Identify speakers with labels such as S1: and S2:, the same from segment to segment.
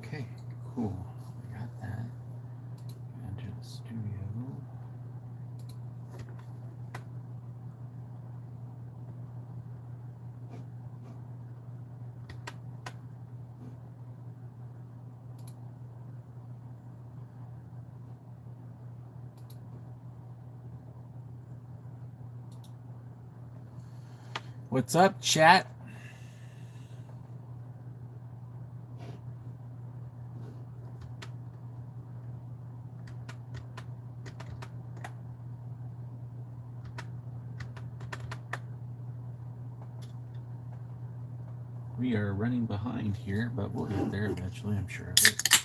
S1: Okay, cool. We got that. Enter the studio. What's up, chat? We are running behind here, but we'll get there eventually, I'm sure of it.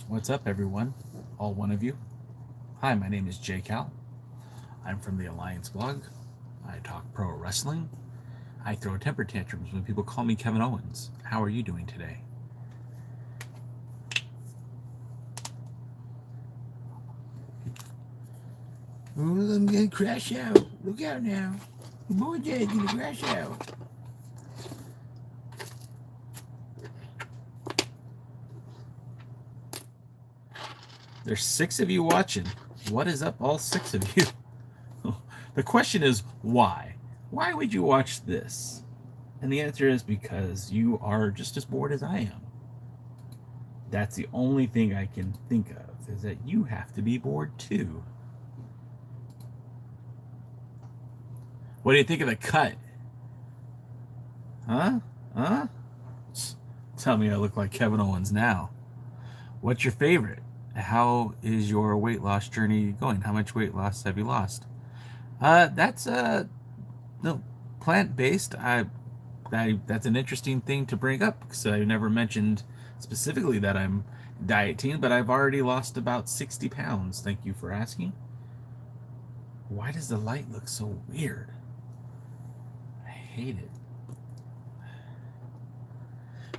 S1: What's up, everyone? All one of you. Hi, my name is J Cal. I'm from the Alliance blog. I talk pro wrestling. I throw temper tantrums when people call me Kevin Owens. How are you doing today? Oh, I'm gonna crash out. Look out now. Your boy Jay's gonna crash out. There's 6 of you watching. What is up, all 6 of you? The question is, why? Why would you watch this? And the answer is because you are just as bored as I am. That's the only thing I can think of, is that you have to be bored too. What do you think of the cut? Huh? Huh? Tell me I look like Kevin Owens now. What's your favorite? How is your weight loss journey going? How much weight loss have you lost? That's no, plant-based. That's an interesting thing to bring up because I never mentioned specifically that I'm dieting, but I've already lost about 60 pounds. Thank you for asking. Why does the light look so weird? I hate it.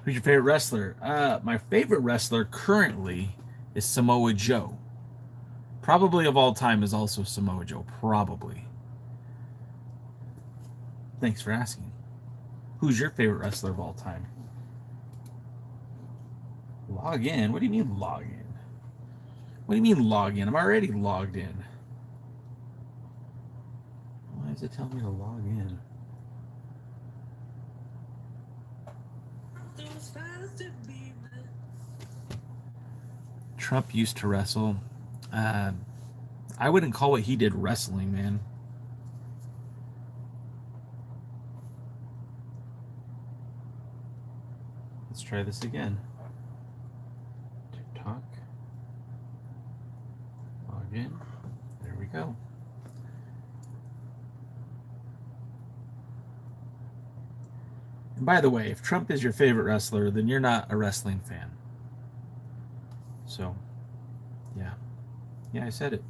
S1: Who's your favorite wrestler? My favorite wrestler currently is Samoa Joe. Probably of all time is also Samoa Joe. Probably. Thanks for asking. Who's your favorite wrestler of all time? Log in? What do you mean log in? What do you mean log in? I'm already logged in. Why does it tell me to log in? Trump used to wrestle. I wouldn't call what he did wrestling, man. Let's try this again. TikTok. Log in. There we go. And by the way, if Trump is your favorite wrestler, then you're not a wrestling fan. So, yeah. Yeah, I said it.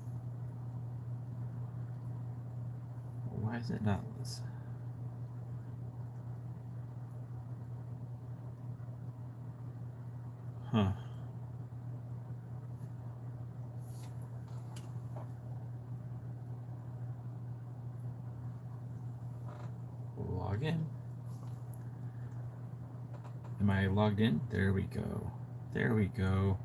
S1: Why is it not this? Huh. Log in. Am I logged in? There we go. There we go.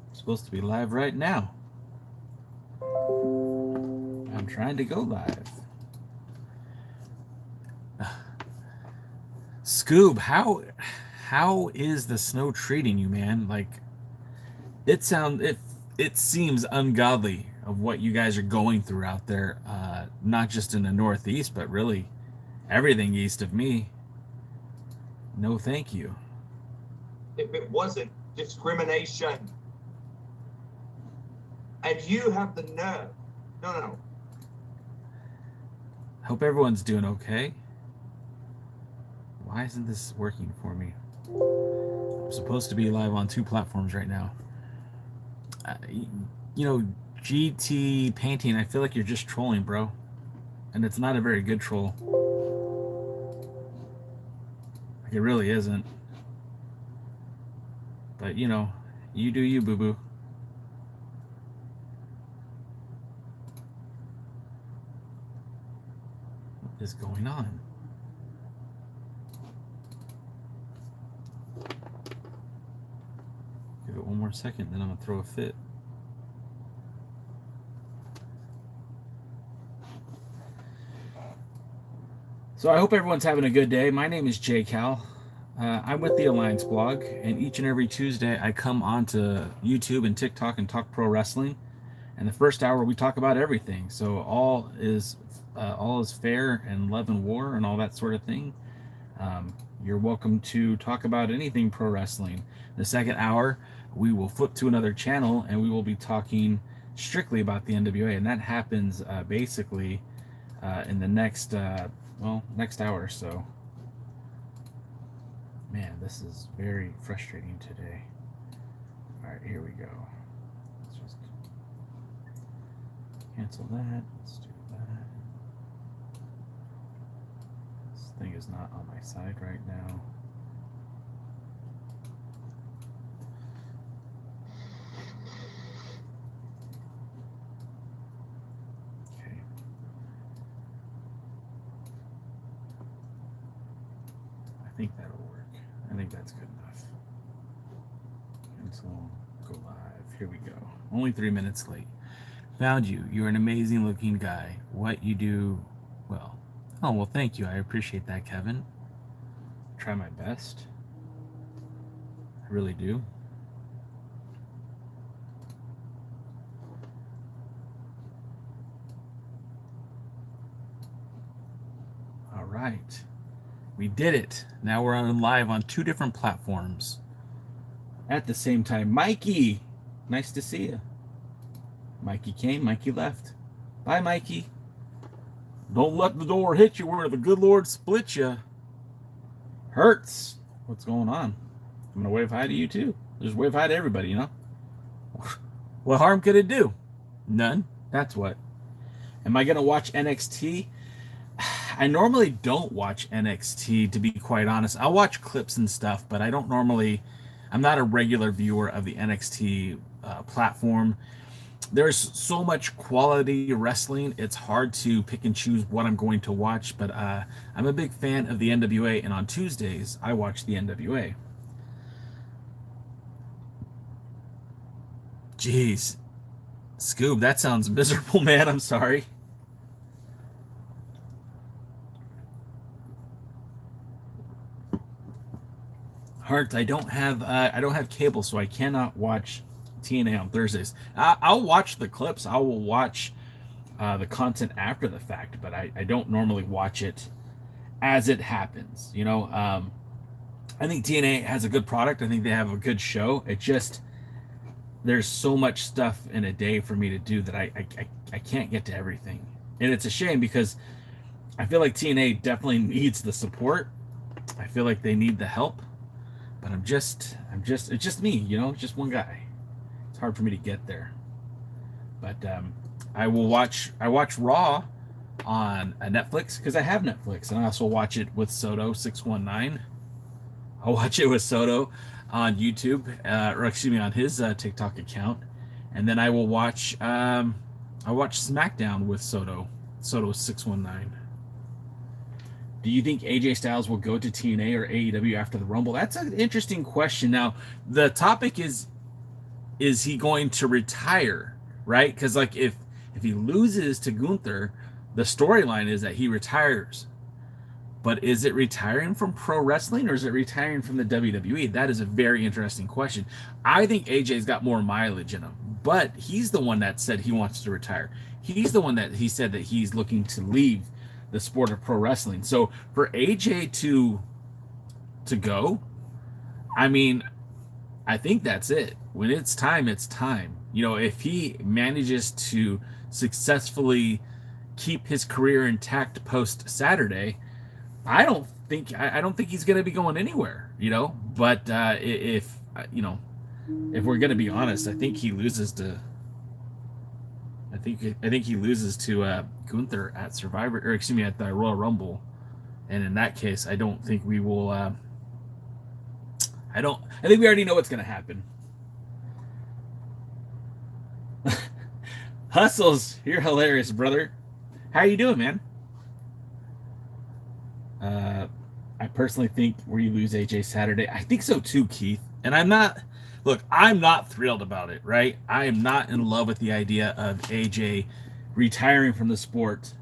S1: I'm supposed to be live right now. I'm trying to go live. Scoob, how is the snow treating you, man? Like, it seems ungodly of what you guys are going through out there, not just in the Northeast, but really everything east of me. No, thank you.
S2: If it wasn't discrimination, and you have the nerve. No.
S1: Hope everyone's doing okay. Why isn't this working for me? I'm supposed to be live on 2 platforms right now. You know, GT Painting, I feel like you're just trolling, bro. And it's not a very good troll. Like, it really isn't. But, you know, you do you, boo-boo. What is going on? more second, then I'm gonna throw a fit. So I hope everyone's having a good day. My name is Jay Cal. I'm with the Alliance blog, and each and every Tuesday I come onto YouTube and TikTok and talk pro wrestling. And the first hour we talk about everything. So all is fair and love and war and all that sort of thing. You're welcome to talk about anything pro wrestling. The second hour we will flip to another channel and we will be talking strictly about the NWA, and that happens basically in the next next hour or so. Man, this is very frustrating today. All right, here we go. Let's just cancel that. Let's do that. This thing is not on my side right now. Okay. I think that'll work. I think that's good enough. Cancel, go live. Here we go. Only 3 minutes late. Found you. You're an amazing looking guy. What you do, well. Oh, well, thank you. I appreciate that, Kevin. Try my best. I really do. All right. We did it. Now we're on live on 2 different platforms at the same time. Mikey, nice to see you. Mikey came, Mikey left. Bye, Mikey. Don't let the door hit you where the good Lord split you. Hurts. What's going on? I'm going to wave hi to you too. Just wave hi to everybody, you know? What harm could it do? None. That's what. Am I going to watch NXT? I normally don't watch NXT, to be quite honest. I'll watch clips and stuff, but I don't normally, I'm not a regular viewer of the NXT platform. There's so much quality wrestling, it's hard to pick and choose what I'm going to watch, but I'm a big fan of the NWA, and on Tuesdays, I watch the NWA. Jeez. Scoob, that sounds miserable, man. I'm sorry. Heart, I don't have cable, so I cannot watch TNA on Thursdays. I'll watch the clips. I will watch the content after the fact, but I don't normally watch it as it happens. You know, I think TNA has a good product. I think they have a good show. It just, there's so much stuff in a day for me to do that I can't get to everything, and it's a shame because I feel like TNA definitely needs the support. I feel like they need the help. But it's just me, you know, just one guy. It's hard for me to get there. But I watch Raw on Netflix because I have Netflix, and I also watch it with Soto619. I'll watch it with Soto on YouTube, or excuse me, on his TikTok account, and then I watch SmackDown with Soto619. Do you think AJ Styles will go to TNA or AEW after the Rumble? That's an interesting question. Now, the topic is he going to retire, right? Because like if he loses to Gunther, the storyline is that he retires. But is it retiring from pro wrestling or is it retiring from the WWE? That is a very interesting question. I think AJ's got more mileage in him, but he's the one that said he wants to retire. He's the one that he said that he's looking to leave the sport of pro wrestling. So for AJ to go, I mean, I think that's it. When it's time, it's time. You know, if he manages to successfully keep his career intact post Saturday, I don't think he's going to be going anywhere, you know. But if we're going to be honest, I think he loses to Gunther at Survivor, or excuse me, at the Royal Rumble, and in that case, I don't think we will. I think we already know what's going to happen. Hustles, you're hilarious, brother. How you doing, man? I personally think where you lose AJ Saturday. I think so too, Keith. And I'm not Look, I'm not thrilled about it, right? I am not in love with the idea of AJ retiring from the sport.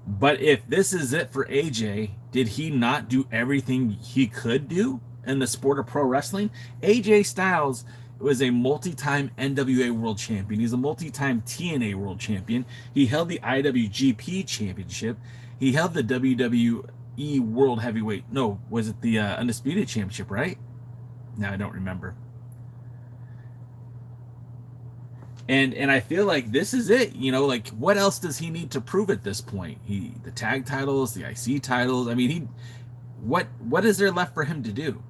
S1: But if this is it for AJ, did he not do everything he could do in the sport of pro wrestling? AJ Styles was a multi-time NWA World Champion. He's a multi-time TNA World Champion. He held the IWGP Championship. He held the WWE World Heavyweight. No, was it the Undisputed Championship, right? No, I don't remember. And I feel like this is it. You know, like what else does he need to prove at this point? The tag titles, the IC titles. I mean, what is there left for him to do?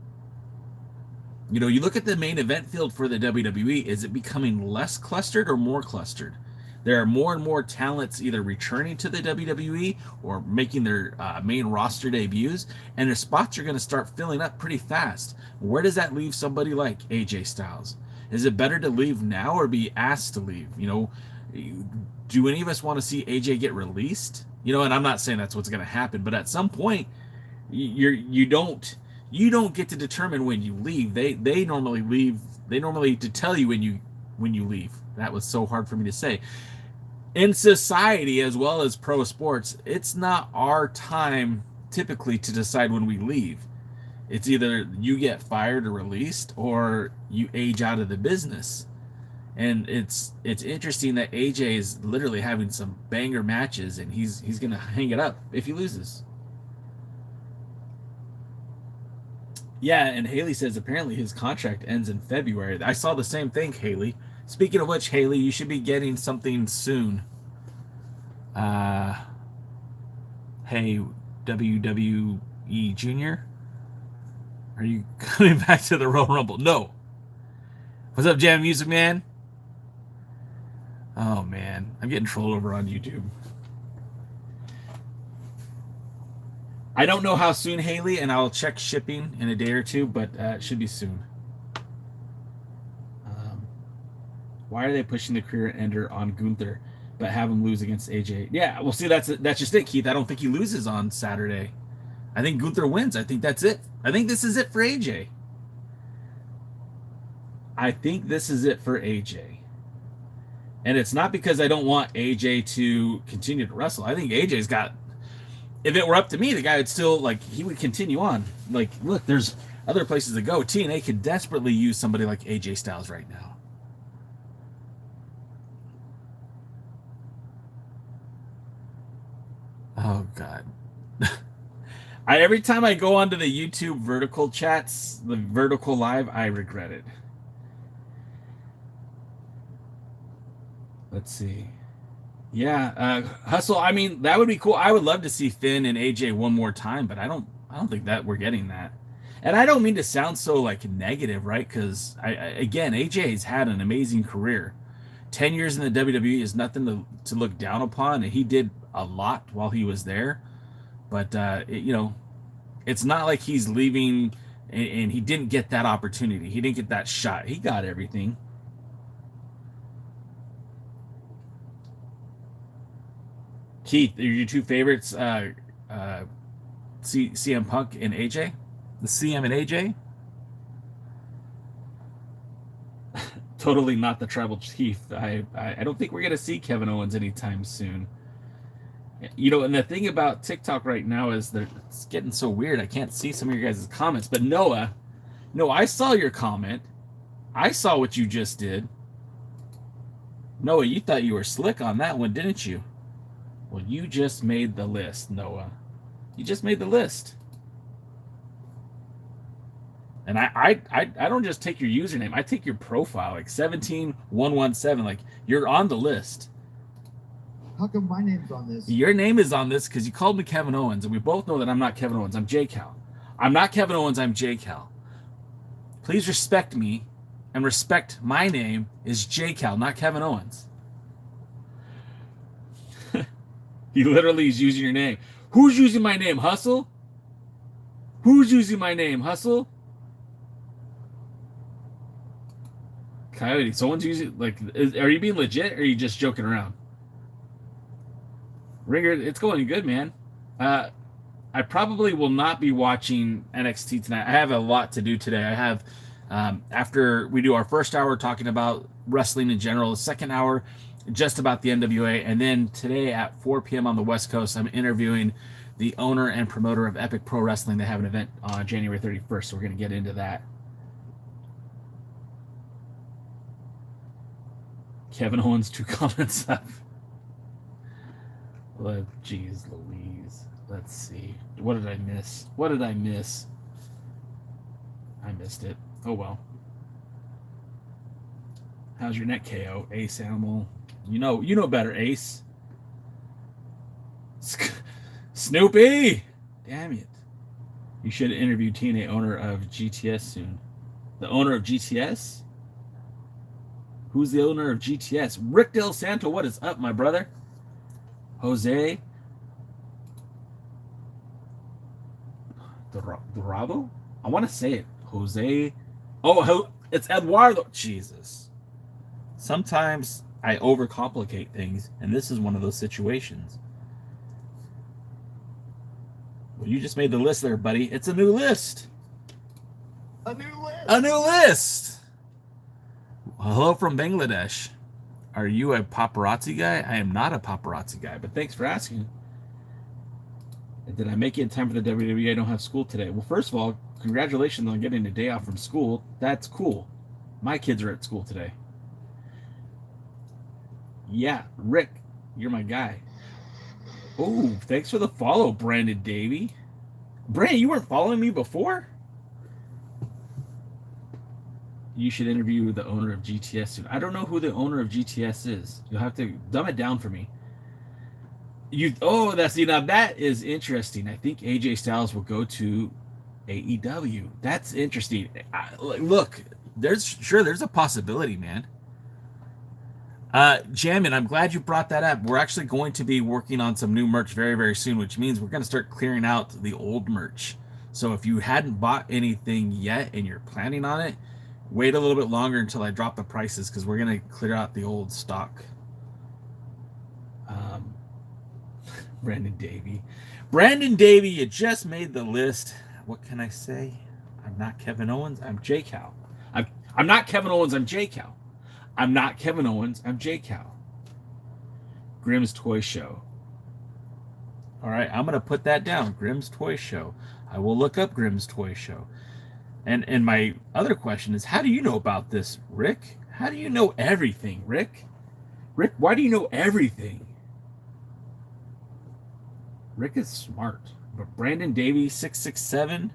S1: You know, you look at the main event field for the WWE, is it becoming less clustered or more clustered? There are more and more talents either returning to the WWE or making their main roster debuts, and their spots are going to start filling up pretty fast. Where does that leave somebody like AJ Styles? Is it better to leave now or be asked to leave? You know, do any of us want to see AJ get released? You know, and I'm not saying that's what's going to happen, but at some point, you don't get to determine when you leave. They normally leave. They normally to tell you when you leave. That was so hard for me to say. In society as well as pro sports, it's not our time typically to decide when we leave. It's either you get fired or released or you age out of the business. And it's interesting that AJ is literally having some banger matches and he's going to hang it up if he loses. Yeah, and Haley says apparently his contract ends in February. I saw the same thing, Haley. Speaking of which, Haley, you should be getting something soon. Hey, WWE Junior, are you coming back to the Royal Rumble? No. What's up, Jam Music Man? Oh man, I'm getting trolled over on YouTube. I don't know how soon, Haley, and I'll check shipping in a day or two, but it should be soon. Why are they pushing the career ender on Gunther, but have him lose against AJ? Yeah, well, see, that's just it, Keith. I don't think he loses on Saturday. I think Gunther wins. I think that's it. I think this is it for AJ. I think this is it for AJ. And it's not because I don't want AJ to continue to wrestle. I think AJ's got, if it were up to me, the guy would still, like, he would continue on. Like, look, there's other places to go. TNA could desperately use somebody like AJ Styles right now. Oh, God. Every time I go onto the YouTube vertical chats, the vertical live, I regret it. Let's see. Yeah, Hustle. I mean, that would be cool. I would love to see Finn and AJ one more time, but I don't think that we're getting that. And I don't mean to sound so like negative, right? Because again, AJ's had an amazing career. 10 years in the WWE is nothing to look down upon, and he did a lot while he was there. But you know, it's not like he's leaving and he didn't get that opportunity. He didn't get that shot. He got everything. Keith, are your two favorites CM Punk and AJ? The CM and AJ? Totally not the tribal chief. I don't think we're going to see Kevin Owens anytime soon. You know, and the thing about TikTok right now is that it's getting so weird. I can't see some of your guys' comments. But Noah, no, I saw your comment. I saw what you just did. Noah, you thought you were slick on that one, didn't you? Well, you just made the list, Noah. You just made the list. And I don't just take your username. I take your profile, like 17117. Like, you're on the list.
S3: How come my name's on this?
S1: Your name is on this because you called me Kevin Owens, and we both know that I'm not Kevin Owens. I'm J-Cal. I'm not Kevin Owens. I'm J-Cal. Please respect me and respect my name is J-Cal, not Kevin Owens. He literally is using your name. Who's using my name, Hustle? Who's using my name, Hustle? Coyote, someone's using, like, are you being legit or are you just joking around? Ringer, it's going good, man. I probably will not be watching NXT tonight. I have a lot to do today. I have After we do our first hour talking about wrestling in general, the second hour just about the NWA, and then today at 4 p.m. on the West Coast, I'm interviewing the owner and promoter of Epic Pro Wrestling. They have an event on January 31st, so we're going to get into that. Kevin Owens, 2 comments up. Well, geez Louise. Let's see. What did I miss? What did I miss? I missed it. Oh well. How's your neck, KO? Ace Animal. You know better, Ace. Snoopy! Damn it. You should interview TNA owner of GTS soon. The owner of GTS? Who's the owner of GTS? Rick Del Santo, what is up, my brother? Jose Dorado? I want to say it. Jose. Oh, it's Eduardo. Jesus. Sometimes I overcomplicate things, and this is one of those situations. Well, you just made the list there, buddy. It's a new list.
S3: A new list.
S1: A new list. Hello from Bangladesh. Are you a paparazzi guy? I am not a paparazzi guy, but thanks for asking. Did I make it in time for the WWE? I don't have school today. Well, first of all, congratulations on getting a day off from school. That's cool. My kids are at school today. Yeah, Rick, you're my guy. Oh, thanks for the follow, Brandon Davey. Brandon, you weren't following me before? You should interview the owner of GTS soon. I don't know who the owner of GTS is. You'll have to dumb it down for me. Now that is interesting. I think AJ Styles will go to AEW. That's interesting. Look, there's a possibility, man. Jammin, I'm glad you brought that up. We're actually going to be working on some new merch very, very soon, which means we're going to start clearing out the old merch. So if you hadn't bought anything yet and you're planning on it, wait a little bit longer until I drop the prices, because we're going to clear out the old stock. Brandon Davey, you just made the list. What can I say? I'm not Kevin Owens. I'm J Cal. I'm not Kevin Owens. I'm J Cal. I'm not Kevin Owens. I'm J Cal. Grimm's Toy Show. All right, I'm going to put that down. Grimm's Toy Show. I will look up Grimm's Toy Show. And my other question is, how do you know about this, Rick? How do you know everything, Rick? Rick, why do you know everything? Rick is smart. But Brandon Davey, 667,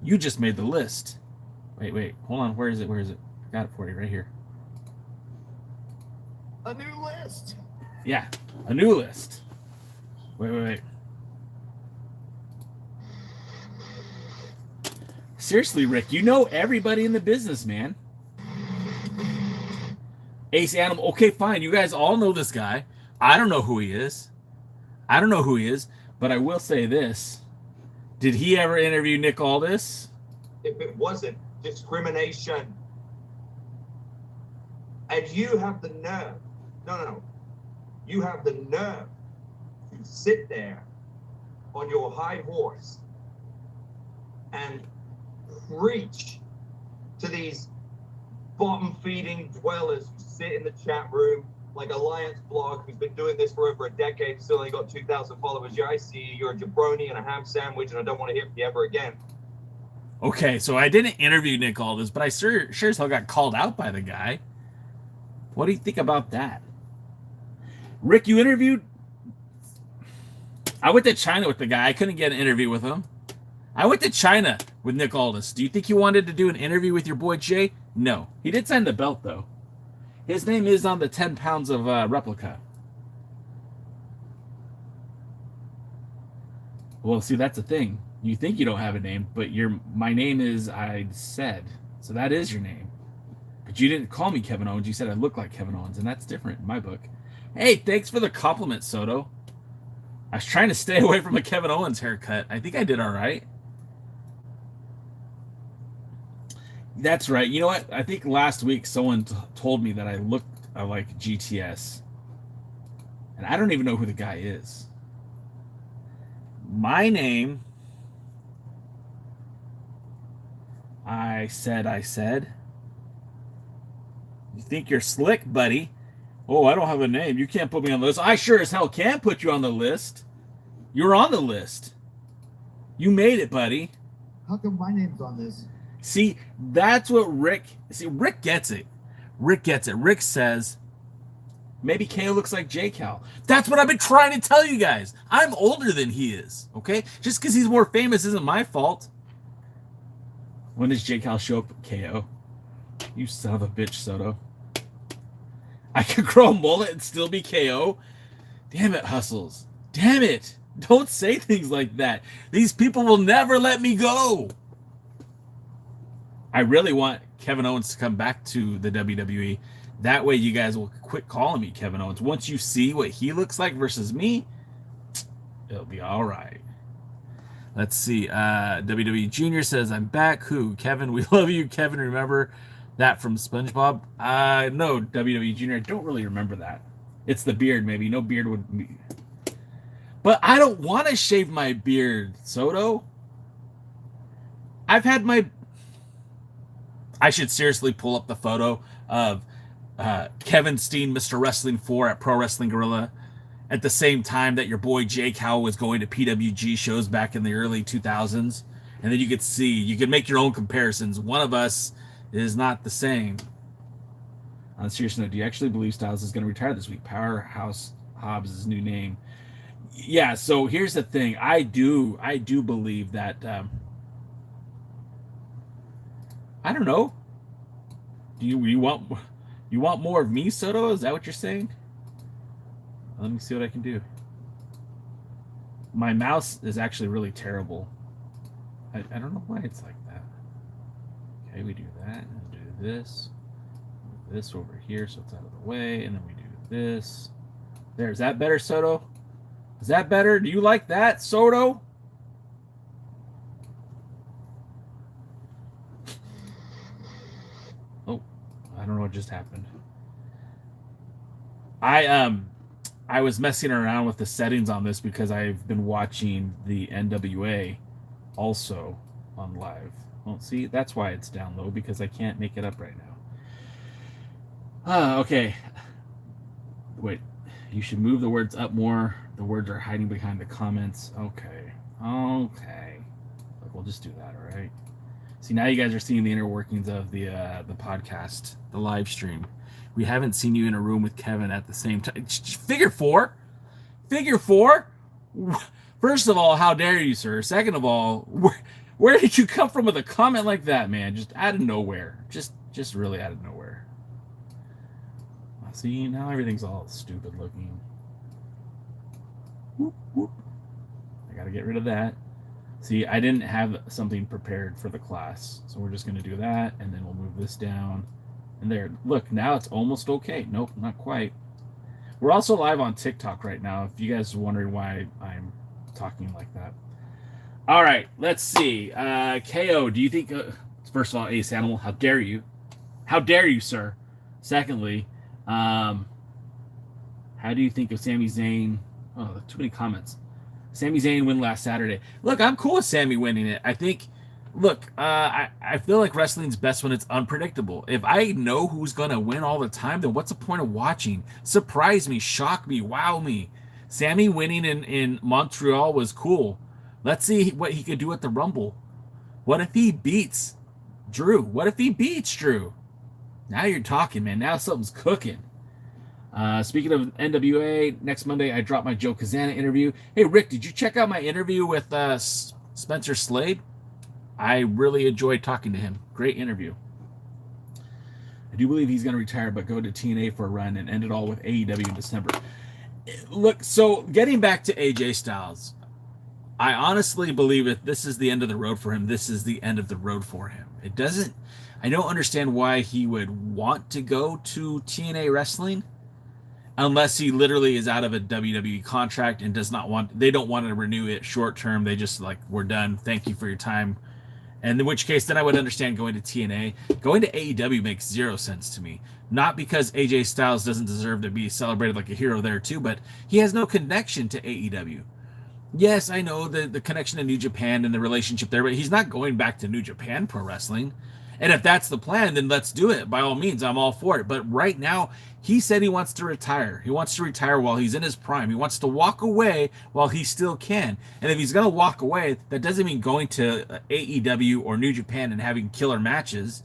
S1: you just made the list. Wait, hold on. Where is it? I got it for you right here.
S3: A new list.
S1: Yeah, a new list. Wait. Seriously, Rick, you know everybody in the business, man. Ace Animal. Okay, fine. You guys all know this guy. I don't know who he is. But I will say this. Did he ever interview Nick Aldis?
S2: If it wasn't discrimination. And you have the nerve. No. You have the nerve to sit there on your high horse and preach to these bottom-feeding dwellers who sit in the chat room like Alliance Blog, who's been doing this for over a decade, still only got 2,000 followers. Yeah, I see you. You're a jabroni and a ham sandwich, and I don't want to hear from you ever again.
S1: Okay, so I didn't interview Nick Aldis, but I sure as hell got called out by the guy. What do you think about that? Rick, you interviewed? I went to China with the guy. I couldn't get an interview with him. I went to China with Nick Aldis. Do you think you wanted to do an interview with your boy Jay? No. He did sign the belt, though. His name is on the 10 pounds of replica. Well, see, that's the thing. You think you don't have a name, but my name is I said. So that is your name. But you didn't call me Kevin Owens. You said I look like Kevin Owens, and that's different in my book. Hey, thanks for the compliment, Soto. I was trying to stay away from a Kevin Owens haircut. I think I did all right. That's right. You know what? I think last week someone told me that I looked like GTS. And I don't even know who the guy is. My name... I said. You think you're slick, buddy? Oh, I don't have a name. You can't put me on the list. I sure as hell can put you on the list. You're on the list. You made it, buddy.
S3: How come my name's on this?
S1: See, that's what Rick... See, Rick gets it. Rick gets it. Rick says, maybe KO looks like J-Cal. That's what I've been trying to tell you guys. I'm older than he is, okay? Just because he's more famous isn't my fault. When does J-Cal show up at KO? You son of a bitch, Soto. I could grow a mullet and still be KO? Damn it, Hustles. Damn it. Don't say things like that. These people will never let me go. I really want Kevin Owens to come back to the WWE. That way you guys will quit calling me Kevin Owens. Once you see what he looks like versus me, it'll be all right. Let's see. WWE Junior says, I'm back. Who? Kevin, we love you. Kevin, remember that from SpongeBob? No, WWE Junior, I don't really remember that. It's the beard, maybe. No beard would be... But I don't want to shave my beard, Soto. I've had my... I should seriously pull up the photo of Kevin Steen, Mr. Wrestling 4 at Pro Wrestling Guerrilla at the same time that your boy Jake Howe was going to PWG shows back in the early 2000s. And then you could see, you could make your own comparisons. One of us is not the same. On a serious note, do you actually believe Styles is going to retire this week? Powerhouse Hobbs is his new name. Yeah, so here's the thing. I do believe that I don't know. Do you want more of me, Soto? Is that what you're saying? Let me see what I can do. My mouse is actually really terrible. I don't know why it's like that. Okay, we do that and do this. Move this over here so it's out of the way, and then we do this. There, is that better, Soto? Is that better? Do you like that, Soto? Oh, I don't know what just happened. I was messing around with the settings on this because I've been watching the NWA also on live. Well, see, that's why it's down low, because I can't make it up right now. Okay. Wait, you should move the words up more. The words are hiding behind the comments. Okay. Look, we'll just do that, all right? See, now you guys are seeing the inner workings of the podcast, the live stream. We haven't seen you in a room with Kevin at the same time. Figure four. First of all, how dare you, sir? Second of all, where did you come from with a comment like that, man? Just out of nowhere. Just really out of nowhere. See, now everything's all stupid looking. Whoop, whoop. I gotta get rid of that. See, I didn't have something prepared for the class, so we're just gonna do that, and then we'll move this down. And there, look, now it's almost okay. Nope, not quite. We're also live on TikTok right now, if you guys are wondering why I'm talking like that. All right, let's see. KO, do you think... first of all, Ace Animal, how dare you? How dare you, sir? Secondly, how do you think of Sami Zayn? Oh, too many comments. Sami Zayn win last Saturday. Look, I'm cool with Sami winning it. I think... Look, I feel like wrestling's best when it's unpredictable. If I know who's going to win all the time, then what's the point of watching? Surprise me, shock me, wow me. Sami winning in Montreal was cool. Let's see what he could do at the Rumble. What if he beats Drew? What if he beats Drew? Now you're talking, man. Now something's cooking. Speaking of NWA, next Monday I drop my Joe Kazana interview. Hey, Rick, did you check out my interview with Spencer Slade? I really enjoyed talking to him. Great interview. I do believe he's going to retire, but go to TNA for a run and end it all with AEW in December. Look, so getting back to AJ Styles, I honestly believe if this is the end of the road for him, this is the end of the road for him. I don't understand why he would want to go to TNA Wrestling unless he literally is out of a WWE contract and they don't want to renew it short term. They just like, we're done. Thank you for your time. And in which case, then I would understand going to TNA. Going to AEW makes zero sense to me. Not because AJ Styles doesn't deserve to be celebrated like a hero there too, but he has no connection to AEW. Yes, I know the connection to New Japan and the relationship there, but he's not going back to New Japan Pro Wrestling. And if that's the plan, then let's do it. By all means, I'm all for it. But right now, he said he wants to retire. He wants to retire while he's in his prime. He wants to walk away while he still can. And if he's going to walk away, that doesn't mean going to AEW or New Japan and having killer matches.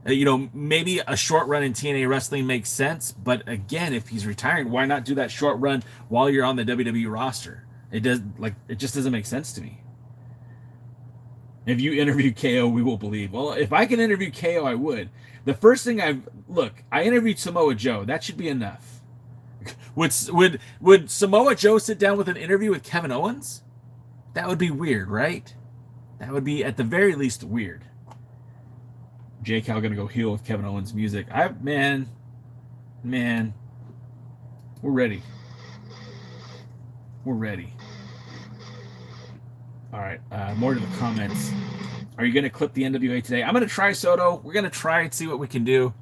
S1: Maybe a short run in TNA wrestling makes sense. But again, if he's retiring, why not do that short run while you're on the WWE roster? It just doesn't make sense to me. If you interview KO, we will believe. Well, if I can interview KO, I would. The first thing I interviewed Samoa Joe. That should be enough. Would Samoa Joe sit down with an interview with Kevin Owens? That would be weird, right? That would be at the very least weird. J Cal gonna go heel with Kevin Owens music. Man, we're ready. We're ready. All right, more to the comments. Are you going to clip the NWA today? I'm going to try, Soto. We're going to try and see what we can do.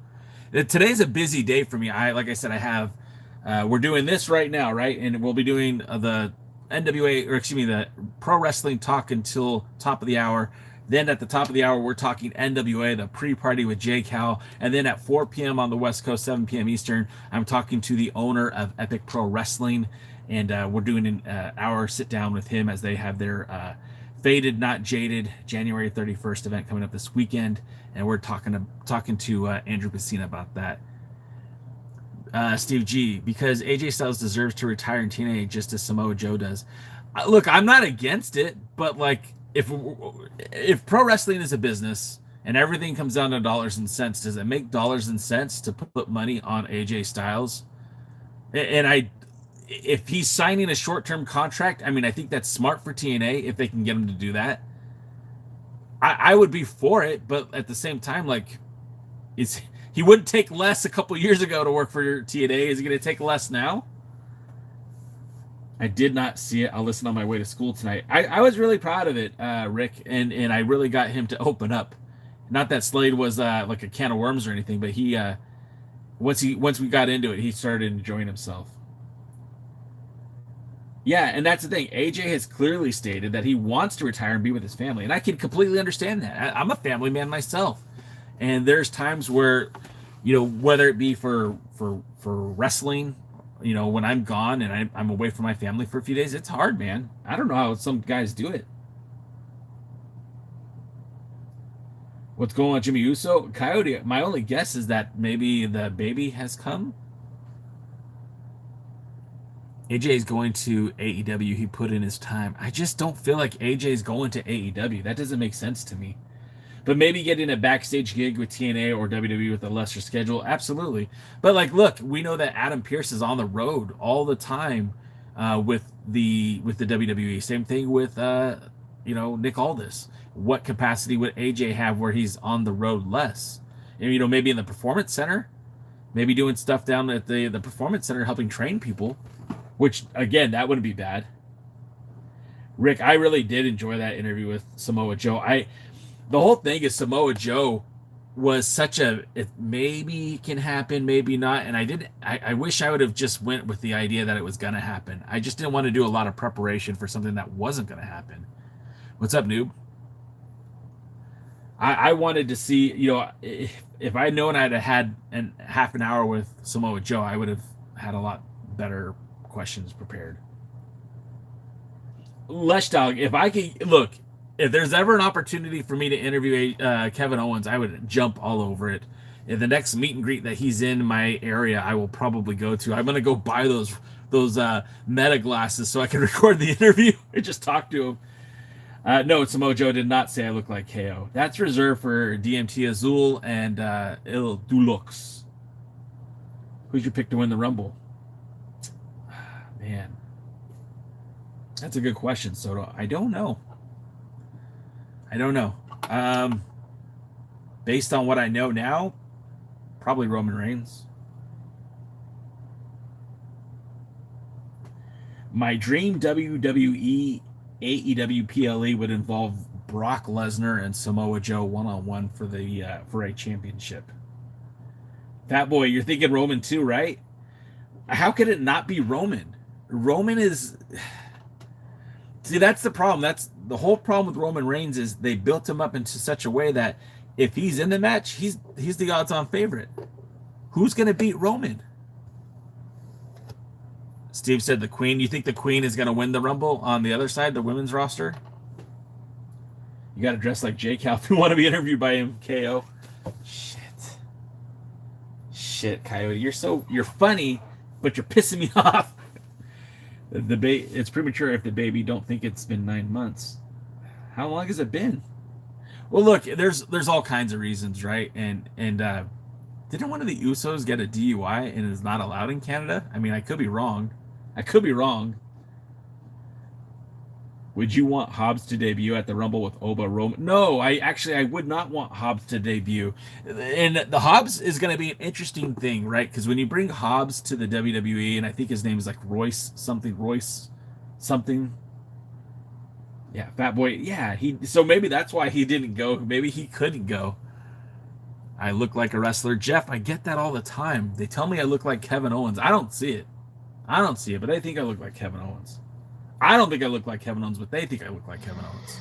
S1: Today's a busy day for me. Like I said, we're doing this right now, right? And we'll be doing the the Pro Wrestling Talk until top of the hour. Then at the top of the hour, we're talking NWA, the pre-party with J Cal. And then at 4 p.m. on the West Coast, 7 p.m. Eastern, I'm talking to the owner of Epic Pro Wrestling. And we're doing an hour sit down with him as they have their Faded Not Jaded January 31st event coming up this weekend, and we're talking to Andrew Pacina about that. Steve G, because AJ Styles deserves to retire in TNA just as Samoa Joe does. Look, I'm not against it, but like if pro wrestling is a business and everything comes down to dollars and cents, does it make dollars and cents to put money on AJ Styles? And if he's signing a short-term contract, I mean, I think that's smart for TNA if they can get him to do that. I would be for it, but at the same time, like, he wouldn't take less a couple years ago to work for TNA. Is he going to take less now? I did not see it. I'll listen on my way to school tonight. I was really proud of it, Rick, and I really got him to open up. Not that Slade was like a can of worms or anything, but he once we got into it, he started enjoying himself. Yeah, and that's the thing. AJ has clearly stated that he wants to retire and be with his family, and I can completely understand that. I'm a family man myself, and there's times where, whether it be for wrestling, when I'm gone and I'm away from my family for a few days, it's hard, man. I don't know how some guys do it. What's going on, Jimmy Uso? Coyote, my only guess is that maybe the baby has come. AJ is going to AEW. He put in his time. I just don't feel like AJ is going to AEW. That doesn't make sense to me. But maybe getting a backstage gig with TNA or WWE with a lesser schedule, absolutely. But like, look, we know that Adam Pearce is on the road all the time with the WWE. Same thing with Nick Aldis. What capacity would AJ have where he's on the road less? And, maybe in the Performance Center, maybe doing stuff down at the Performance Center, helping train people. Which, again, that wouldn't be bad. Rick, I really did enjoy that interview with Samoa Joe. The whole thing is Samoa Joe was it maybe can happen, maybe not. And I wish I would have just went with the idea that it was going to happen. I just didn't want to do a lot of preparation for something that wasn't going to happen. What's up, noob? I wanted to see, if I had known I'd had half an hour with Samoa Joe, I would have had a lot better questions prepared. Lesh Dog, if there's ever an opportunity for me to interview Kevin Owens, I would jump all over it. In the next meet and greet that he's in my area, I will probably go to. I'm gonna go buy those meta glasses so I can record the interview and just talk to him. No, Samoa Joe did not say I look like KO. That's reserved for DMT Azul and Il Dulux. Who's your pick to win the Rumble? Man, that's a good question, Soto. I don't know. Based on what I know now, probably Roman Reigns. My dream WWE AEW PLE would involve Brock Lesnar and Samoa Joe one-on-one for a championship. Fat Boy, you're thinking Roman too, right? How could it not be Roman? Roman is... See, that's the problem. That's the whole problem with Roman Reigns is they built him up into such a way that if he's in the match, he's the odds-on favorite. Who's going to beat Roman? Steve said the Queen. You think the Queen is going to win the Rumble on the other side, the women's roster? You got to dress like Jake Cal if you want to be interviewed by him, KO. Shit, Coyote. You're funny, but you're pissing me off. It's premature if the baby don't think it's been 9 months. How long has it been? Well, look, there's all kinds of reasons, right? And didn't one of the Usos get a DUI and is not allowed in Canada? I mean, I could be wrong. Would you want Hobbs to debut at the Rumble with Oba Roman? No, I would not want Hobbs to debut. And the Hobbs is going to be an interesting thing, right? Because when you bring Hobbs to the WWE, and I think his name is like Royce something. Yeah, Fat Boy. Yeah, so maybe that's why he didn't go. Maybe he couldn't go. I look like a wrestler. Jeff, I get that all the time. They tell me I look like Kevin Owens. I don't see it, but I think I look like Kevin Owens. I don't think I look like Kevin Owens, but they think I look like Kevin Owens.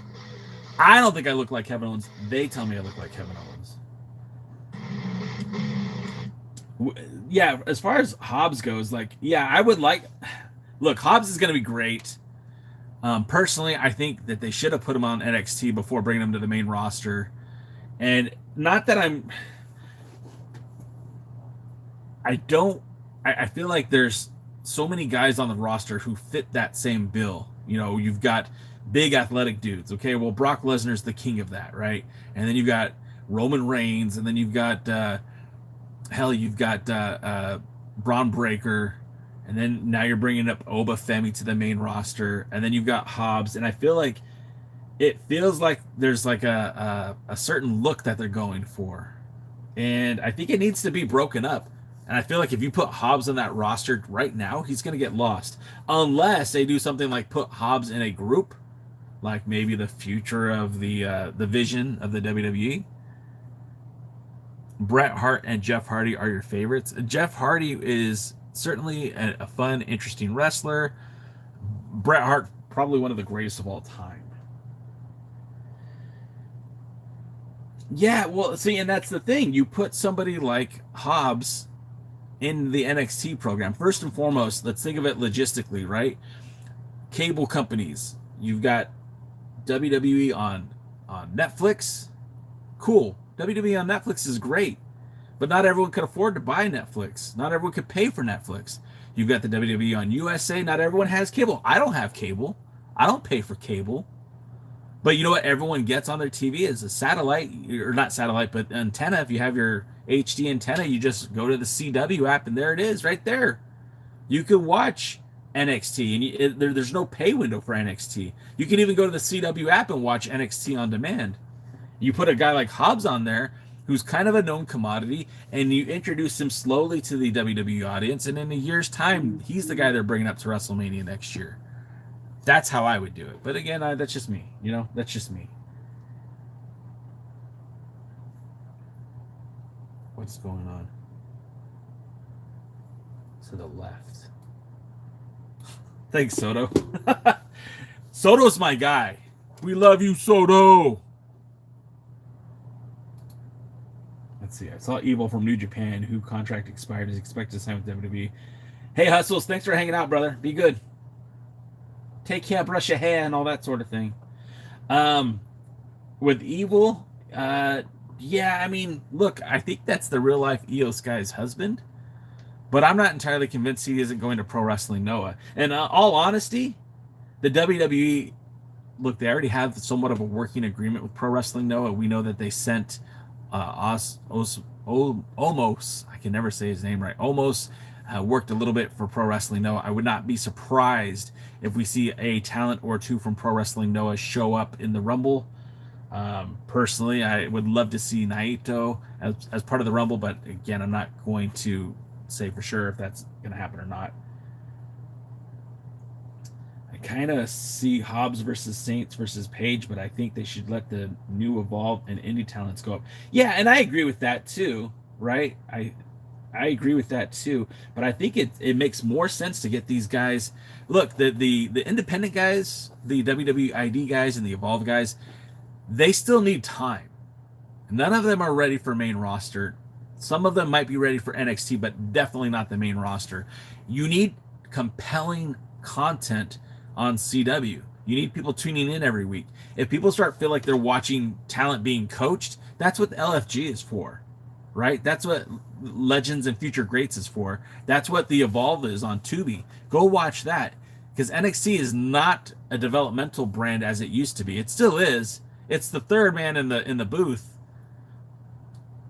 S1: I don't think I look like Kevin Owens. They tell me I look like Kevin Owens. Yeah, as far as Hobbs goes, I would like... Look, Hobbs is going to be great. Personally, I think that they should have put him on NXT before bringing him to the main roster. And not that I feel like there's so many guys on the roster who fit that same bill. You know, you've got big athletic dudes. Okay, well, Brock Lesnar's the king of that, right? And then you've got Roman Reigns, and then you've got Braun Breaker, and then now you're bringing up Oba Femi to the main roster, and then you've got Hobbs, and I feel like it feels like there's like a certain look that they're going for, and I think it needs to be broken up. And I feel like if you put Hobbs on that roster right now, he's going to get lost. Unless they do something like put Hobbs in a group, like maybe the future of the vision of the WWE. Bret Hart and Jeff Hardy are your favorites. Jeff Hardy is certainly a fun, interesting wrestler. Bret Hart, probably one of the greatest of all time. Yeah, well, see, and that's the thing. You put somebody like Hobbs in the NXT program. First and foremost, let's think of it logistically, right? Cable companies. You've got WWE on Netflix. Cool. WWE on Netflix is great. But not everyone could afford to buy Netflix. Not everyone could pay for Netflix. You've got the WWE on USA. Not everyone has cable. I don't have cable. I don't pay for cable. But you know what everyone gets on their TV is a satellite, or not satellite, but antenna. If you have your HD antenna, you just go to the CW app, and there it is, right there. You can watch NXT, and there's no pay window for NXT. You can even go to the CW app and watch NXT on demand. You put a guy like Hobbs on there, who's kind of a known commodity, and you introduce him slowly to the WWE audience, and in a year's time, he's the guy they're bringing up to WrestleMania next year. That's how I would do it. But again, that's just me. You know, that's just me. What's going on? To the left. Thanks, Soto. Soto's my guy. We love you, Soto. Let's see. I saw Evil from New Japan, who contract expired, is expected to sign with WWE. Hey, Hustles, thanks for hanging out, brother. Be good. Take care, brush your hair, and all that sort of thing. With Evil, yeah, I mean, look, I think that's the real life Io Sky's husband, but I'm not entirely convinced he isn't going to Pro Wrestling Noah. And all honesty, the WWE, look, they already have somewhat of a working agreement with Pro Wrestling Noah. We know that they sent Omos, I can never say his name right, Omos, worked a little bit for Pro Wrestling Noah. I would not be surprised if we see a talent or two from Pro Wrestling Noah show up in the Rumble. Personally, I would love to see Naito as part of the Rumble, but again, I'm not going to say for sure if that's going to happen or not. I kind of see Hobbs versus Saints versus Page, but I think they should let the new Evolve and indie talents go up. Yeah, and I agree with that too, right? I agree with that too, but I think it makes more sense to get these guys. Look, the independent guys, the WWID guys, and the Evolve guys, they still need time. None of them are ready for main roster. Some of them might be ready for NXT, but definitely not the main roster. You need compelling content on CW. You need people tuning in every week. If people start feel like they're watching talent being coached, that's what the LFG is for, right? That's what Legends and Future Greats is for. That's what the Evolve is on Tubi. Go watch that, because NXT is not a developmental brand as it used to be. It still is. It's the third man in the booth.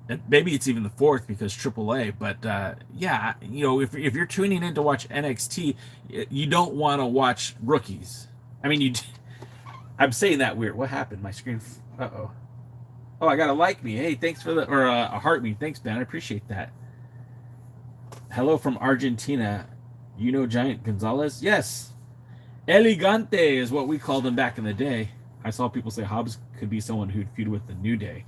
S1: And maybe it's even the fourth because AAA. But yeah, you know, if you're tuning in to watch NXT, you don't want to watch rookies. I mean, you. I'm saying that weird. What happened? My screen. Uh-oh. Oh, I got a like me. Hey, thanks for the or a heart me. Thanks, Ben. I appreciate that. Hello from Argentina. You know Giant Gonzalez? Yes. Elegante is what we called him back in the day. I saw people say Hobbs could be someone who'd feud with the New Day.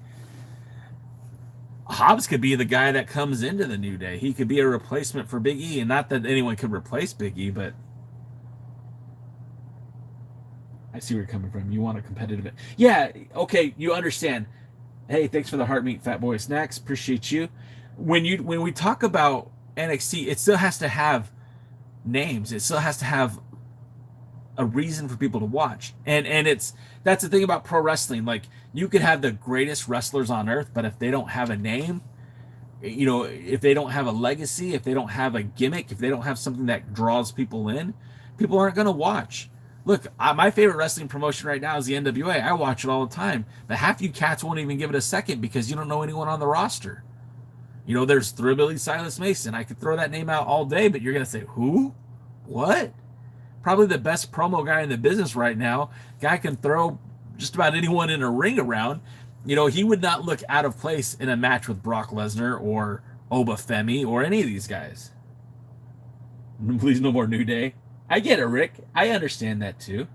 S1: Hobbs could be the guy that comes into the New Day. He could be a replacement for Big E, and not that anyone could replace Big E, but I see where you're coming from. You want a competitive... Yeah, okay, you understand. Hey, thanks for the heart meat, Fat Boy Snacks. Appreciate you. When we talk about NXT, it still has to have names. It still has to have a reason for people to watch. And that's the thing about pro wrestling. Like, you could have the greatest wrestlers on earth, but if they don't have a name, you know, if they don't have a legacy, if they don't have a gimmick, if they don't have something that draws people in, people aren't going to watch. Look, my favorite wrestling promotion right now is the NWA. I watch it all the time, but half you cats won't even give it a second because you don't know anyone on the roster. You know, there's Thrillbilly Silas Mason. I could throw that name out all day, but you're going to say, who? What? Probably the best promo guy in the business right now. Guy can throw just about anyone in a ring around. You know, he would not look out of place in a match with Brock Lesnar or Oba Femi or any of these guys. Please, no more New Day. I get it, Rick. I understand that too.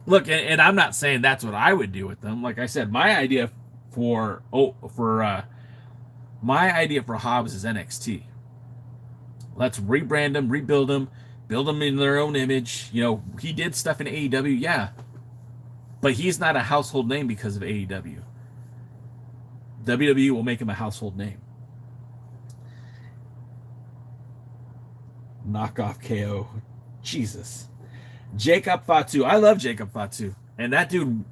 S1: Look, and I'm not saying that's what I would do with them. Like I said, my idea for Hobbs is NXT. Let's rebrand them, rebuild them, build them in their own image. You know, he did stuff in AEW, yeah, but he's not a household name because of AEW. WWE will make him a household name. Knockoff KO. Jesus. Jacob Fatu. I love Jacob Fatu. And that dude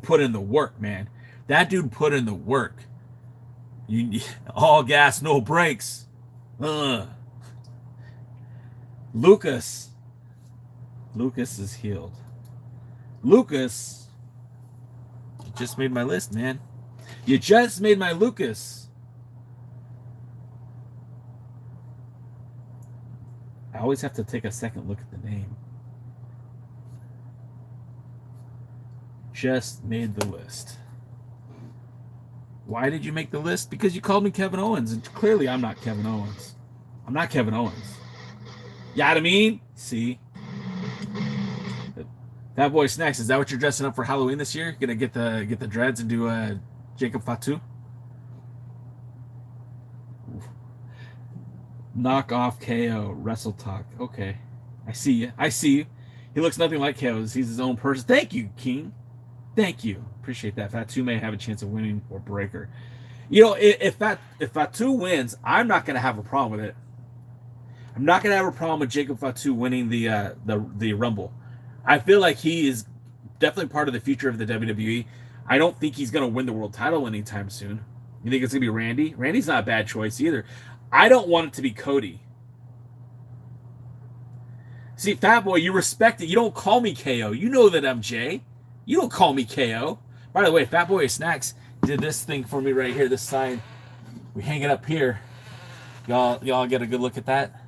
S1: put in the work, man. That dude put in the work. All gas, no brakes. Lucas. Lucas is healed. Lucas. You just made my list, man. You just made my Lucas. I always have to take a second look at the name. Just made the list. Why did you make the list? Because you called me Kevin Owens, and clearly I'm not Kevin Owens. I'm not Kevin Owens. You know what I mean? See? That boy Snacks, is that what you're dressing up for Halloween this year? Gonna get the dreads and do a Jacob Fatu? Knockoff KO, Wrestle Talk. Okay. I see you. I see you. He looks nothing like KO. He's his own person. Thank you, King. Thank you. Appreciate that. Fatu may have a chance of winning or Breaker. You know, if Fatu wins, I'm not going to have a problem with it. I'm not going to have a problem with Jacob Fatu winning the Rumble. I feel like he is definitely part of the future of the WWE. I don't think he's going to win the world title anytime soon. You think it's going to be Randy? Randy's not a bad choice either. I don't want it to be Cody. See, Fat Boy, you respect it. You don't call me KO. You know that I'm Jay. You don't call me KO. By the way, Fat Boy Snacks did this thing for me right here, this sign. We hang it up here. Y'all get a good look at that?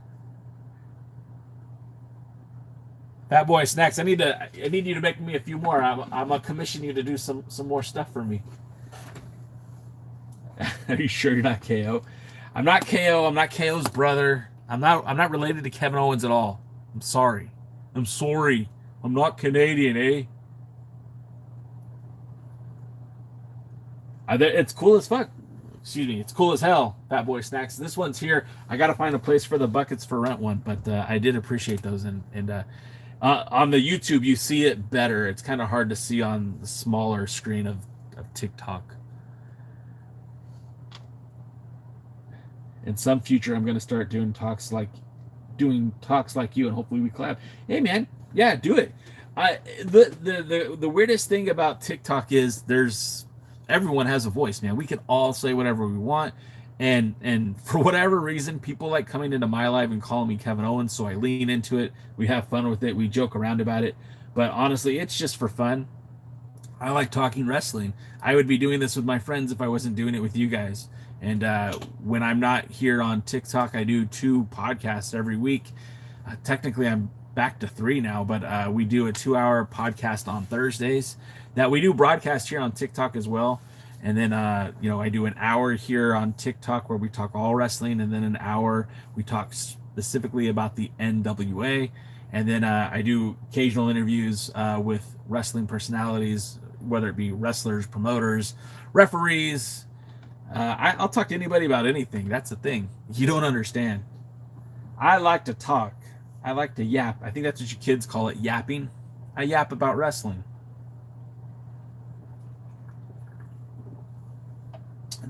S1: Fat Boy Snacks, I need you to make me a few more. I'm gonna commission you to do some more stuff for me. Are you sure you're not KO? I'm not KO. I'm not KO's brother. I'm not related to Kevin Owens at all. I'm sorry. I'm sorry. I'm not Canadian, eh? It's cool as fuck. excuse me, it's cool as hell, Fat Boy Snacks. This one's here. I got to find a place for the buckets for rent one, but I did appreciate those. And on the YouTube, you see it better. It's kind of hard to see on the smaller screen of TikTok. In some future, I'm going to start doing talks like you, and hopefully we collab. Hey, man, yeah, do it. The weirdest thing about TikTok is everyone has a voice, man. We can all say whatever we want, and for whatever reason, people like coming into my life and calling me Kevin Owens, so I lean into it. We have fun with it. We joke around about it, but honestly, it's just for fun. I like talking wrestling. I would be doing this with my friends if I wasn't doing it with you guys. And when I'm not here on TikTok, I do 2 podcasts every week. Technically, I'm back to 3 now, but we do a 2-hour podcast on Thursdays that we do broadcast here on TikTok as well. And then, I do an hour here on TikTok where we talk all wrestling, and then an hour we talk specifically about the NWA. And then I do occasional interviews with wrestling personalities, whether it be wrestlers, promoters, referees. I'll talk to anybody about anything. That's the thing. You don't understand. I like to talk. I like to yap. I think that's what you kids call it, yapping. I yap about wrestling.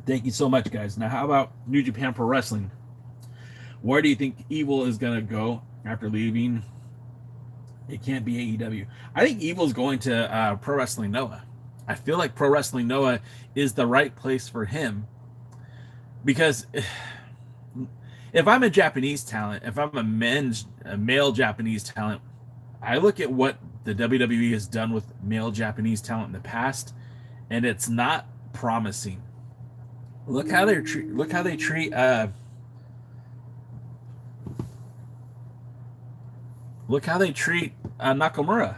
S1: Thank you so much, guys. Now, how about New Japan Pro Wrestling? Where do you think Evil is going to go after leaving? It can't be AEW. I think Evil's going to Pro Wrestling Noah. I feel like Pro Wrestling Noah is the right place for him, because if I'm a Japanese talent, if I'm a male Japanese talent, I look at what the WWE has done with male Japanese talent in the past, and it's not promising. Look how they treat Nakamura.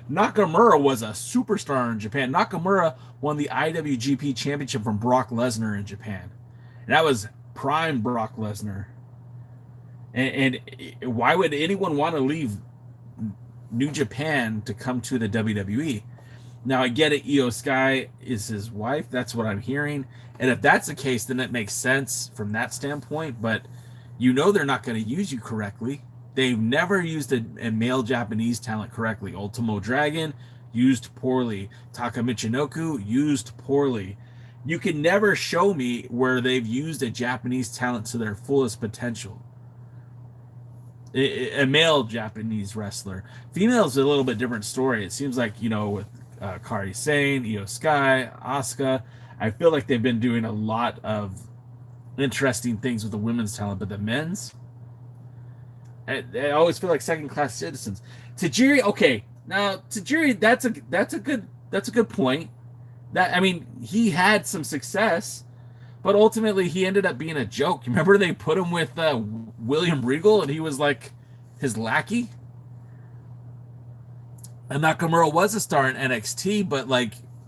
S1: Nakamura was a superstar in Japan. Nakamura won the IWGP Championship from Brock Lesnar in Japan. And that was prime Brock Lesnar. And why would anyone want to leave New Japan to come to the WWE? Now, I get it. Io Sky is his wife. That's what I'm hearing. And if that's the case, then it makes sense from that standpoint. But they're not going to use you correctly. They've never used a male Japanese talent correctly. Ultimo Dragon, used poorly. Taka Michinoku, used poorly. You can never show me where they've used a Japanese talent to their fullest potential. A male Japanese wrestler. Female is a little bit different story. It seems like, with Kairi Sane, Io Sky, Asuka, I feel like they've been doing a lot of interesting things with the women's talent, but the men's, I always feel like second-class citizens. Tajiri, okay, now Tajiri, that's a good point. He had some success, but ultimately he ended up being a joke. Remember they put him with William Regal, and he was like his lackey. And Nakamura was a star in NXT, but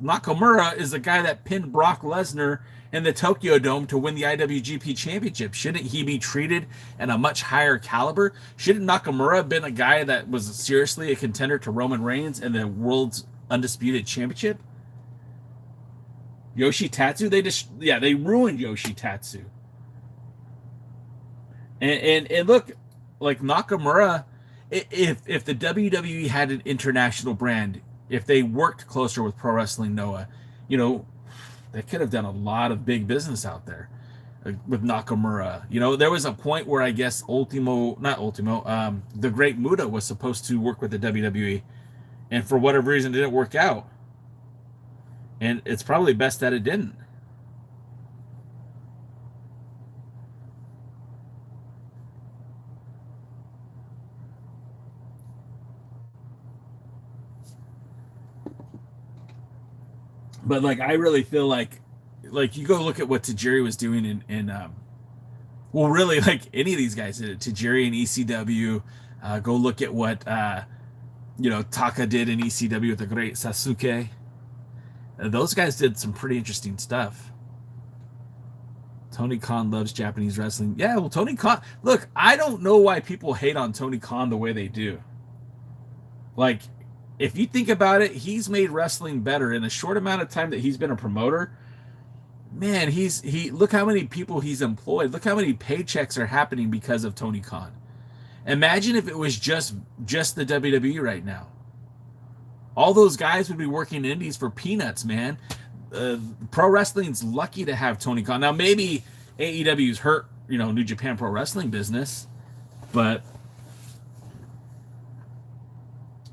S1: Nakamura is the guy that pinned Brock Lesnar in the Tokyo Dome to win the IWGP Championship. Shouldn't he be treated at a much higher caliber? Shouldn't Nakamura have been a guy that was seriously a contender to Roman Reigns and the world's undisputed championship? Yoshitatsu, they ruined Yoshitatsu. And look, like Nakamura, if the WWE had an international brand, if they worked closer with Pro Wrestling Noah, they could have done a lot of big business out there with Nakamura. There was a point where I guess the Great Muta was supposed to work with the WWE, and for whatever reason it didn't work out. And it's probably best that it didn't. But I really feel like you go look at what Tajiri was doing really any of these guys did it. Tajiri and ECW. Go look at what Taka did in ECW with the great Sasuke. Those guys did some pretty interesting stuff. Tony Khan loves Japanese wrestling. Yeah, well, Tony Khan. Look, I don't know why people hate on Tony Khan the way they do. If you think about it, he's made wrestling better in a short amount of time that he's been a promoter. man, he look how many people he's employed. Look how many paychecks are happening because of Tony Khan. Imagine if it was just the WWE right now. All those guys would be working indies for peanuts, man. Pro wrestling's lucky to have Tony Khan. Now maybe AEW's hurt, New Japan Pro Wrestling business, but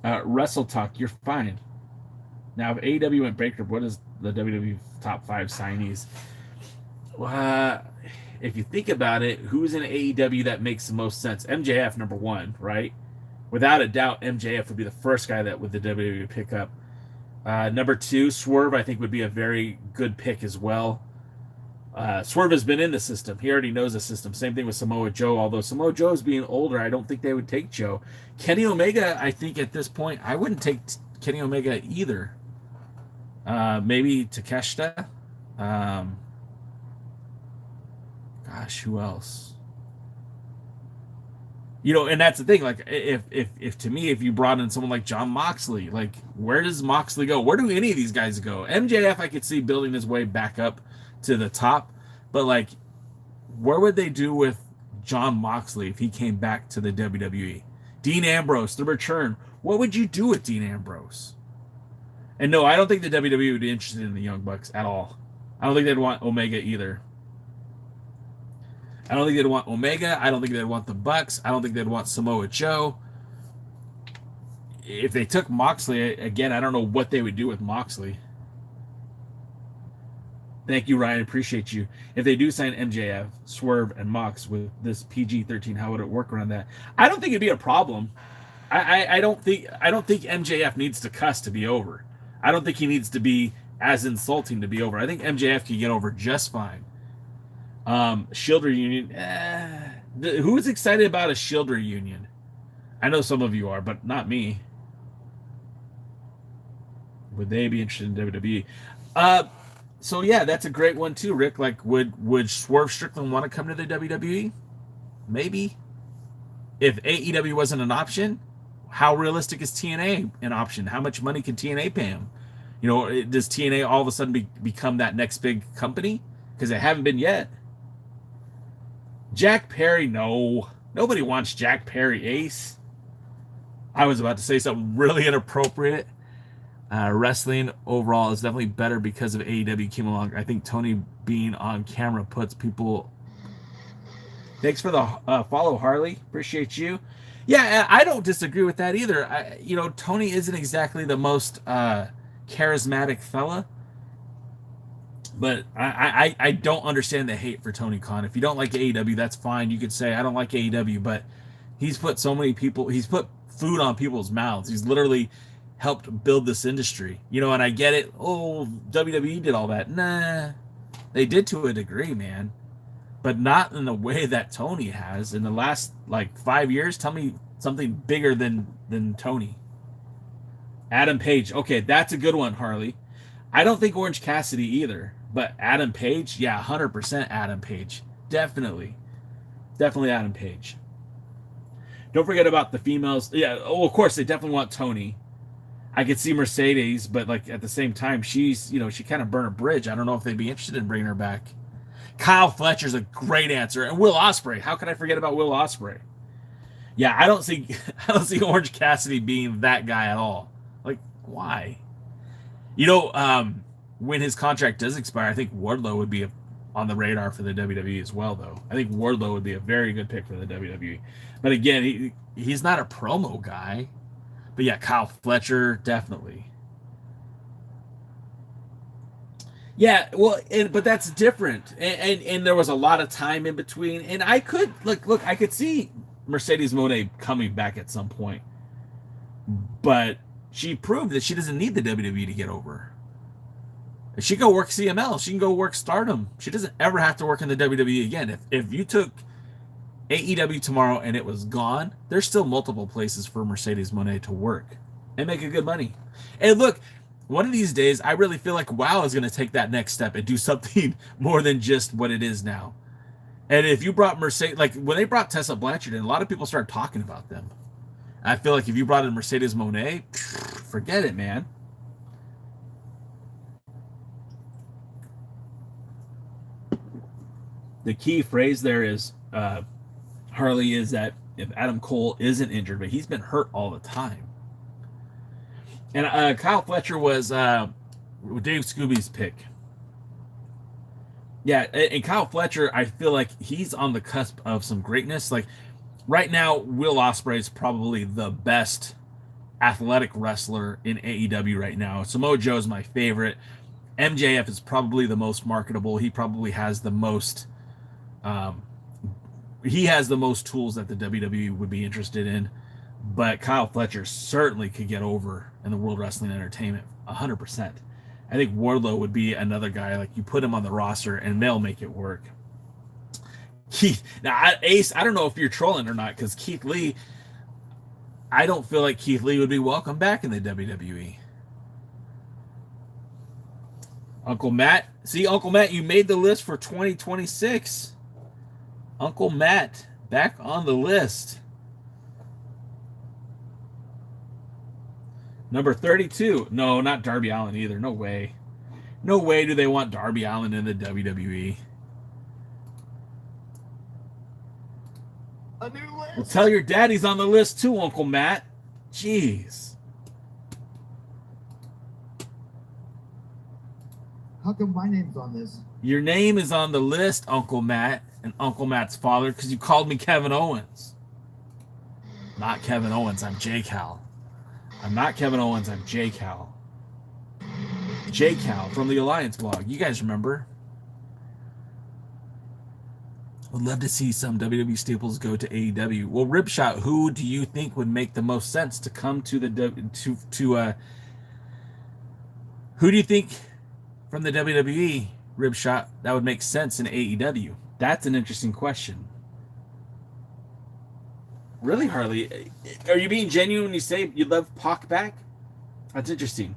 S1: Wrestle Talk, you're fine. Now, if AEW went bankrupt, what is the WWE top 5 signees? If you think about it, who's in AEW that makes the most sense? MJF, number 1, right? Without a doubt, MJF would be the first guy that would the WWE would pick up. Number 2, Swerve, I think would be a very good pick as well. Swerve has been in the system. He already knows the system. Same thing with Samoa Joe. Although Samoa Joe is being older, I don't think they would take Joe. Kenny Omega, I think at this point, I wouldn't take Kenny Omega either. Maybe Takeshita. Gosh, who else? And that's the thing. Like, if to me, if you brought in someone like Jon Moxley, like, where does Moxley go? Where do any of these guys go? MJF, I could see building his way back up to the top, but like, where would they do with Jon Moxley if he came back to the WWE? Dean Ambrose, the return. What would you do with Dean Ambrose? And no, I don't think the WWE would be interested in the Young Bucks at all. I don't think they'd want Omega either. I don't think they'd want Omega. I don't think they'd want the Bucks. I don't think they'd want Samoa Joe. If they took Moxley, again, I don't know what they would do with Moxley. Thank you, Ryan. Appreciate you. If they do sign MJF, Swerve, and Mox with this PG-13, how would it work around that? I don't think it'd be a problem. I don't think MJF needs to cuss to be over. I don't think he needs to be as insulting to be over. I think MJF can get over just fine. Shield reunion. Who's excited about a Shield reunion? I know some of you are, but not me. Would they be interested in WWE? So yeah, that's a great one too, Rick. Like, would Swerve Strickland want to come to the WWE? Maybe. If AEW wasn't an option, how realistic is TNA an option? How much money can TNA pay him? Does TNA all of a sudden become that next big company? Because they haven't been yet. Jack Perry, no. Nobody wants Jack Perry, Ace. I was about to say something really inappropriate. Wrestling overall is definitely better because of AEW came along. I think Tony being on camera puts people... Thanks for the follow, Harley. Appreciate you. Yeah, I don't disagree with that either. Tony isn't exactly the most charismatic fella, but I don't understand the hate for Tony Khan. If you don't like AEW, that's fine. You could say, I don't like AEW, but he's put so many people... He's put food on people's mouths. He's literally helped build this industry. And I get it. Oh, WWE did all that. Nah, they did to a degree, man. But not in the way that Tony has. In the last, 5 years, tell me something bigger than Tony. Adam Page. Okay, that's a good one, Harley. I don't think Orange Cassidy either. But Adam Page? Yeah, 100% Adam Page. Definitely. Definitely Adam Page. Don't forget about the females. Yeah, of course, they definitely want Tony. I could see Mercedes, but at the same time, she's, she kind of burned a bridge. I don't know if they'd be interested in bringing her back. Kyle Fletcher's a great answer. And Will Ospreay. How can I forget about Will Ospreay? Yeah, I don't see Orange Cassidy being that guy at all. Why? When his contract does expire, I think Wardlow would be on the radar for the WWE as well, though. I think Wardlow would be a very good pick for the WWE. But again, he's not a promo guy. But yeah, Kyle Fletcher, definitely. Yeah, well, but that's different. And there was a lot of time in between. And I could, look, I could see Mercedes Moné coming back at some point. But she proved that she doesn't need the WWE to get over. She can go work CML. She can go work Stardom. She doesn't ever have to work in the WWE again. If you took AEW tomorrow and it was gone, there's still multiple places for Mercedes Moné to work and make a good money. And look, one of these days, I really feel like WoW is going to take that next step and do something more than just what it is now. And if you brought Mercedes, when they brought Tessa Blanchard in, a lot of people started talking about them. I feel like if you brought in Mercedes Moné, forget it, man. the key phrase there is Harley, is that if Adam Cole isn't injured, but he's been hurt all the time. And Kyle Fletcher was Dave Scooby's pick. Yeah, and Kyle Fletcher, I feel like he's on the cusp of some greatness. Like right now, Will Ospreay is probably the best athletic wrestler in AEW right now. Samoa Joe is my favorite. MJF is probably the most marketable. He probably has the most tools that the WWE would be interested in. But Kyle Fletcher certainly could get over in the World Wrestling Entertainment 100%. I think Wardlow would be another guy, like you put him on the roster and they'll make it work. Ace, I don't know if you're trolling or not, because Keith Lee, I don't feel like Keith Lee would be welcome back in the WWE. Uncle Matt, you made the list for 2026. Uncle Matt, back on the list. Number 32. No, not Darby Allin either. No way. No way do they want Darby Allin in the WWE.
S3: A new list.
S1: Well, tell your daddy's on the list too, Uncle Matt. Jeez.
S3: How come my name's on this?
S1: Your name is on the list, Uncle Matt, and Uncle Matt's father, because you called me Kevin Owens. Not Kevin Owens, I'm J Cal. I'm not Kevin Owens, I'm J Cal. J Cal from the Alliance blog. You guys remember? Would love to see some WWE staples go to AEW. Well, Ripshot, who do you think would make the most sense to come to the who do you think from the WWE, Ripshot, that would make sense in AEW? That's an interesting question. Really, Harley? Are you being genuine when you say you'd love Pac back? That's interesting.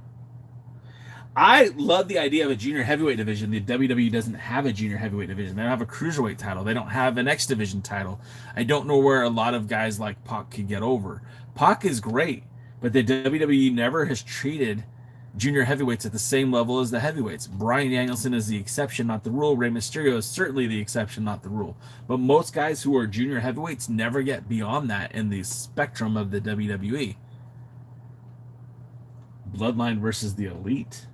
S1: I love the idea of a junior heavyweight division. The WWE doesn't have a junior heavyweight division. They don't have a cruiserweight title. They don't have an X division title. I don't know where a lot of guys like Pac could get over. Pac is great, but the WWE never has treated junior heavyweights at the same level as the heavyweights. Bryan Danielson is the exception, not the rule. Rey Mysterio is certainly the exception, not the rule. But most guys who are junior heavyweights never get beyond that in the spectrum of the WWE. Bloodline versus the Elite.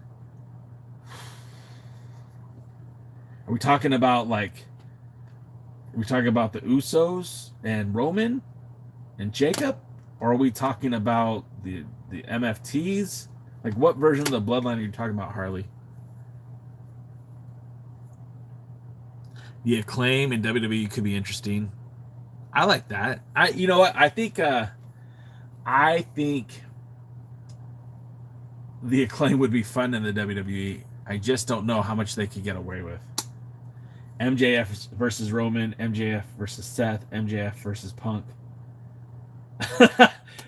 S1: Are we talking about the Usos and Roman and Jacob? Or are we talking about the MFTs? Like, what version of the Bloodline are you talking about, Harley? The Acclaim in WWE could be interesting. I like that. You know what? I think the Acclaim would be fun in the WWE. I just don't know how much they could get away with. MJF versus Roman, MJF versus Seth, MJF versus Punk.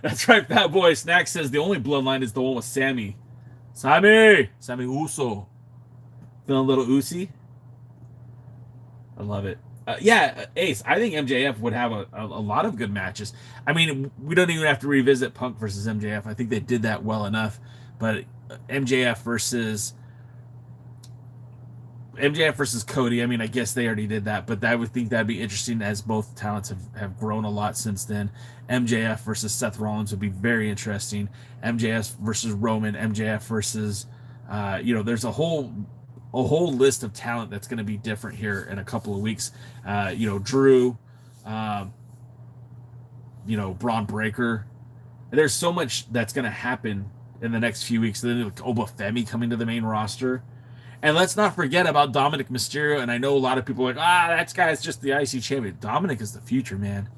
S1: That's right, Fat Boy. Snack says the only bloodline is the one with Sammy Uso. Feeling a little Usi? I love it. Yeah, Ace, I think MJF would have a lot of good matches. I mean, we don't even have to revisit Punk versus MJF. I think they did that well enough. But MJF versus Cody, I mean, I guess they already did that, but I would think that'd be interesting as both talents have grown a lot since then. MJF versus Seth Rollins would be very interesting. MJF versus Roman, MJF versus, there's a whole list of talent that's going to be different here in a couple of weeks. Drew, Braun Breaker. There's so much that's going to happen in the next few weeks. Then Obafemi coming to the main roster. And let's not forget about Dominic Mysterio. And I know a lot of people are like, that guy's just the IC champion. Dominic is the future, man.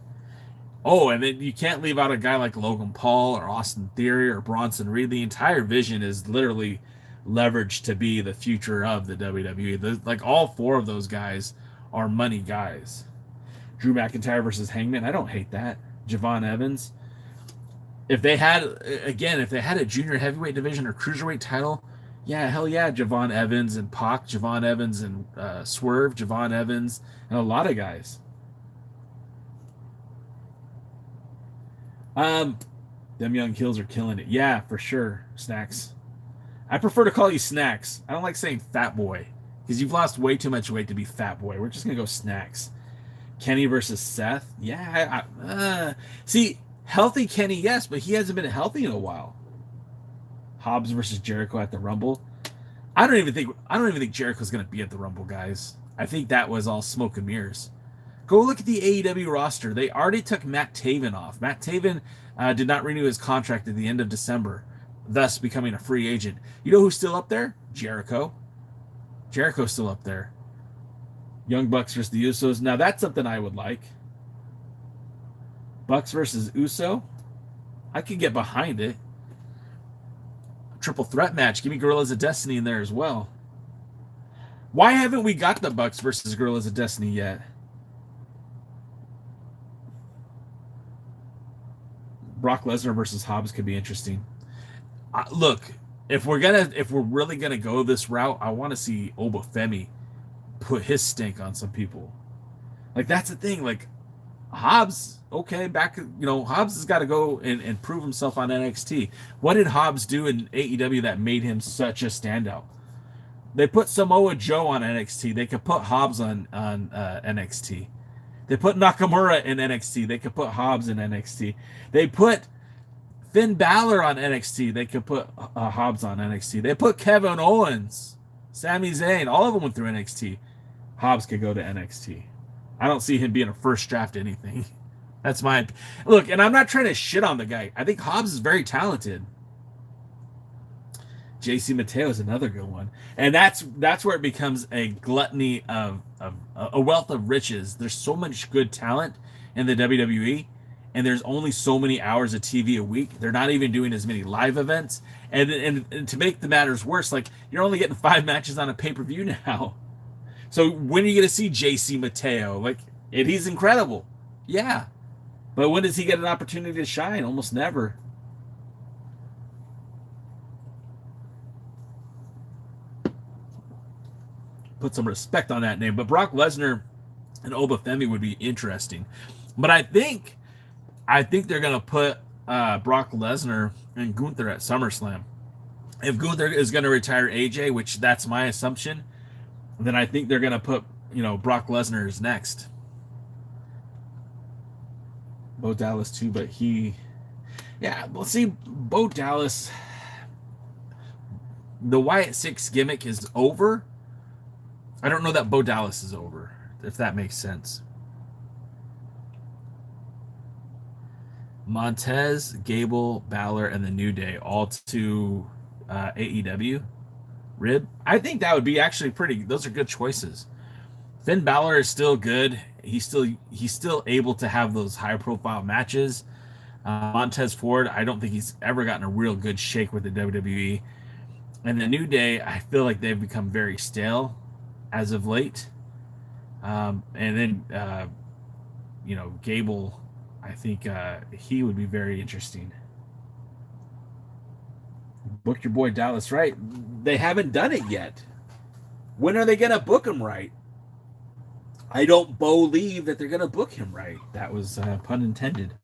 S1: Oh, and then you can't leave out a guy like Logan Paul or Austin Theory or Bronson Reed. The entire vision is literally leveraged to be the future of the WWE. All four of those guys are money guys. Drew McIntyre versus Hangman. I don't hate that. Javon Evans. If they had a junior heavyweight division or cruiserweight title, yeah, hell yeah, Javon Evans and Pac, Javon Evans and Swerve, Javon Evans, and a lot of guys. Them young kills are killing it. Yeah, for sure, Snacks. I prefer to call you Snacks. I don't like saying Fat Boy. Because you've lost way too much weight to be Fat Boy. We're just going to go snacks. Kenny versus Seth. Yeah. See, healthy Kenny, yes, but he hasn't been healthy in a while. Hobbs versus Jericho at the Rumble. I don't even think Jericho's going to be at the Rumble, guys. I think that was all smoke and mirrors. Go look at the AEW roster. They already took Matt Taven off. Matt Taven did not renew his contract at the end of December, thus becoming a free agent. You know who's still up there? Jericho. Jericho's still up there. Young Bucks versus the Usos. Now that's something I would like. Bucks versus Uso. I could get behind it. Triple threat match. Give me Gorillas of Destiny in there as well. Why haven't we got the Bucks versus Gorillas of Destiny yet? Brock Lesnar versus Hobbs could be interesting. Look, if we're really gonna go this route, I want to see Obafemi put his stink on some people. Like, that's the thing. Like, Hobbs, okay, Hobbs has got to go and prove himself on NXT. What did Hobbs do in AEW that made him such a standout? They put Samoa Joe on NXT. They could put Hobbs on NXT. They put Nakamura in NXT. They could put Hobbs in NXT. They put Finn Balor on NXT. They could put Hobbs on NXT. They put Kevin Owens, Sami Zayn. All of them went through NXT. Hobbs could go to NXT. I don't see him being a first draft anything. That's my look, and I'm not trying to shit on the guy. I think Hobbs is very talented. JC Mateo is another good one, and that's where it becomes a gluttony of a wealth of riches. There's so much good talent in the WWE, and there's only so many hours of TV a week. They're not even doing as many live events, and to make the matters worse, like, you're only getting 5 matches on a pay-per-view now. So when are you going to see JC Mateo? Like, he's incredible. Yeah. But when does he get an opportunity to shine? Almost never. Put some respect on that name. But Brock Lesnar and Obafemi would be interesting. But I think they're going to put Brock Lesnar and Gunther at SummerSlam. If Gunther is going to retire AJ, which that's my assumption, then I think they're going to put, Brock Lesnar is next. Bo Dallas too, but Bo Dallas, the Wyatt 6 gimmick is over. I don't know that Bo Dallas is over, if that makes sense. Montez, Gable, Balor, and the New Day all to AEW. Rib. I think that would be actually those are good choices. Finn Balor is still good. He's still able to have those high profile matches. Montez Ford, I don't think he's ever gotten a real good shake with the WWE. And the New Day, I feel like they've become very stale as of late. And then Gable, I think he would be very interesting. Book your boy Dallas right. They haven't done it yet. When are they going to book him right? I don't believe that they're going to book him right. That was pun intended.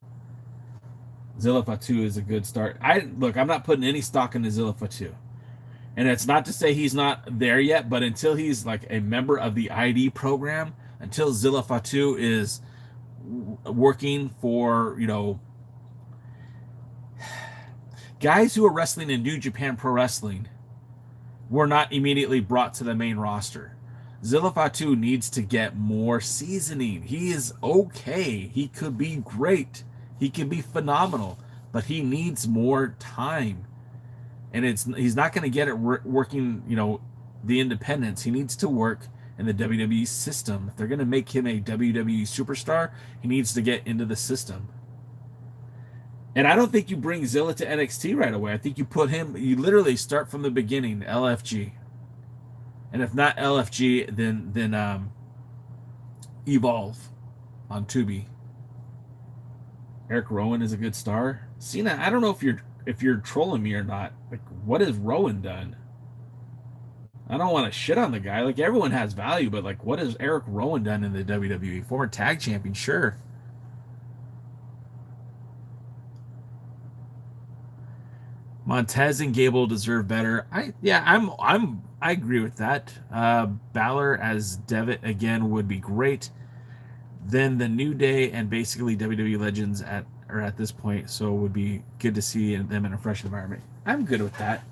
S1: Zilla Fatu is a good start. I'm not putting any stock into Zilla Fatu. And it's not to say he's not there yet, but until he's like a member of the ID program, until Zilla Fatu is working for, guys who are wrestling in New Japan Pro Wrestling were not immediately brought to the main roster. Zilla Fatu needs to get more seasoning. He is okay. He could be great. He could be phenomenal, but he needs more time. And he's not going to get it working, the independents. He needs to work in the WWE system. If they're going to make him a WWE superstar, he needs to get into the system. And I don't think you bring Zilla to NXT right away. I think you literally start from the beginning, LFG. And if not LFG, then Evolve on Tubi. Eric Rowan is a good star. Cena, I don't know if you're trolling me or not. Like, what has Rowan done? I don't want to shit on the guy. Like, everyone has value, but like, what has Eric Rowan done in the WWE? Former tag champion, sure. Montez and Gable deserve better. I agree with that. Balor as Devitt again would be great. Then the New Day and basically WWE Legends are at this point, so it would be good to see them in a fresh environment. I'm good with that.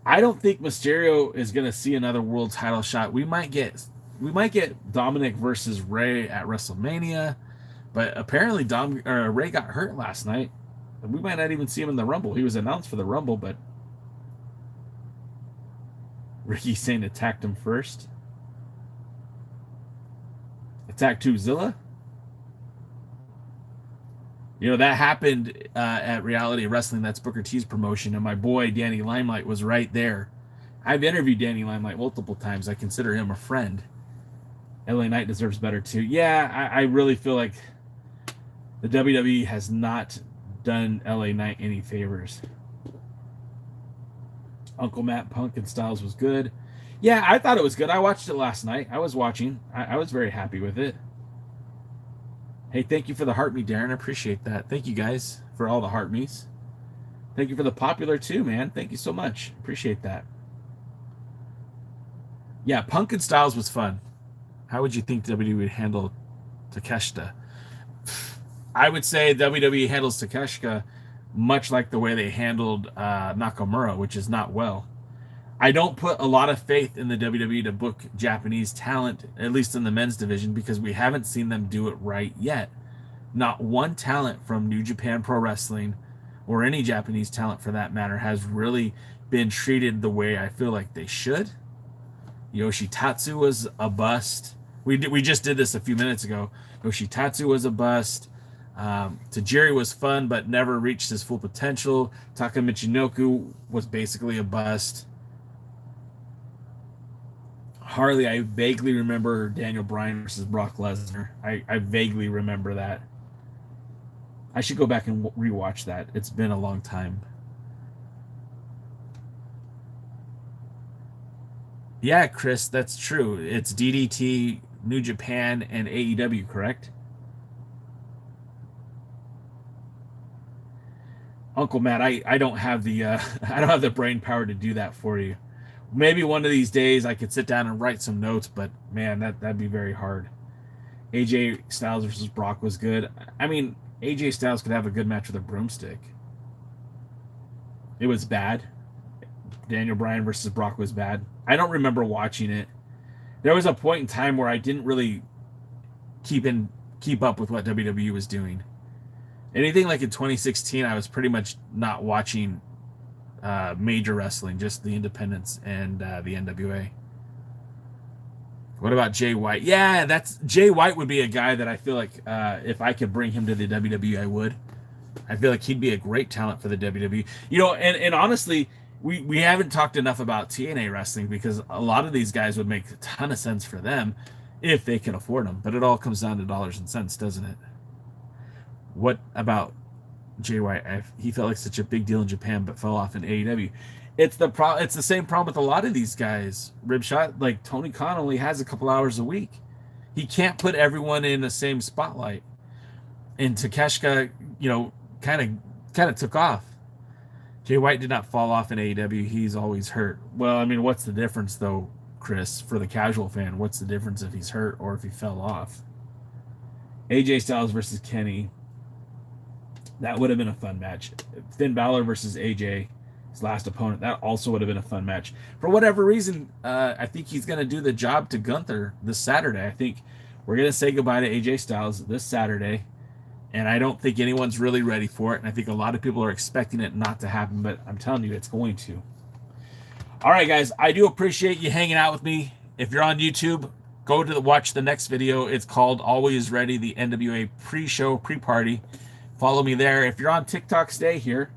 S1: I don't think Mysterio is going to see another world title shot. We might get Dominic versus Ray at WrestleMania, but apparently Ray got hurt last night. We might not even see him in the Rumble. He was announced for the Rumble, but Ricky Saint attacked him first. Attack 2 Zilla. You know, that happened at Reality Wrestling. That's Booker T's promotion, and my boy Danny Limelight was right there. I've interviewed Danny Limelight multiple times. I consider him a friend. LA Knight deserves better too. Yeah, I really feel like the WWE has not done LA Knight any favors. Uncle Matt Punk and Styles was good. Yeah, I thought it was good. I watched it last night. I was watching. I was very happy with it. Hey, thank you for the heart me, Darren. I appreciate that. Thank you guys for all the heart me's. Thank you for the popular too, man. Thank you so much. Appreciate that. Yeah, Punk and Styles was fun. How would you think WWE would handle Takeshita? I would say WWE handles Takeshita much like the way they handled Nakamura, which is not well. I don't put a lot of faith in the WWE to book Japanese talent, at least in the men's division, because we haven't seen them do it right yet. Not one talent from New Japan Pro Wrestling, or any Japanese talent for that matter, has really been treated the way I feel like they should. Yoshitatsu was a bust. We just did this a few minutes ago. Yoshitatsu was a bust. Tajiri was fun, but never reached his full potential. Taka Michinoku was basically a bust. Harley, I vaguely remember Daniel Bryan versus Brock Lesnar. I vaguely remember that. I should go back and rewatch that. It's been a long time. Yeah, Chris, that's true. It's DDT, New Japan, and AEW, correct? Uncle Matt, I don't have the I don't have the brain power to do that for you. Maybe one of these days I could sit down and write some notes, but man, that'd be very hard. AJ Styles versus Brock was good. I mean, AJ Styles could have a good match with a broomstick. It was bad. Daniel Bryan versus Brock was bad. I don't remember watching it. There was a point in time where I didn't really keep up with what WWE was doing. Anything like in 2016, I was pretty much not watching major wrestling, just the independents and the NWA. What about Jay White? Yeah, Jay White would be a guy that I feel like if I could bring him to the WWE, I would. I feel like he'd be a great talent for the WWE. And honestly, we haven't talked enough about TNA wrestling because a lot of these guys would make a ton of sense for them if they can afford them. But it all comes down to dollars and cents, doesn't it? What about Jay White? He felt like such a big deal in Japan, but fell off in AEW. It's the same problem with a lot of these guys. Ribshot, like Tony Khan, only has a couple hours a week. He can't put everyone in the same spotlight. And Takeshita, kind of took off. Jay White did not fall off in AEW. He's always hurt. Well, I mean, what's the difference though, Chris, for the casual fan? What's the difference if he's hurt or if he fell off? AJ Styles versus Kenny. That would have been a fun match. Finn Balor versus AJ, his last opponent. That also would have been a fun match. For whatever reason, I think he's going to do the job to Gunther this Saturday. I think we're going to say goodbye to AJ Styles this Saturday. And I don't think anyone's really ready for it. And I think a lot of people are expecting it not to happen. But I'm telling you, it's going to. All right, guys. I do appreciate you hanging out with me. If you're on YouTube, go to watch the next video. It's called Always Ready, the NWA pre-show, pre-party. Follow me there. If you're on TikTok, stay here.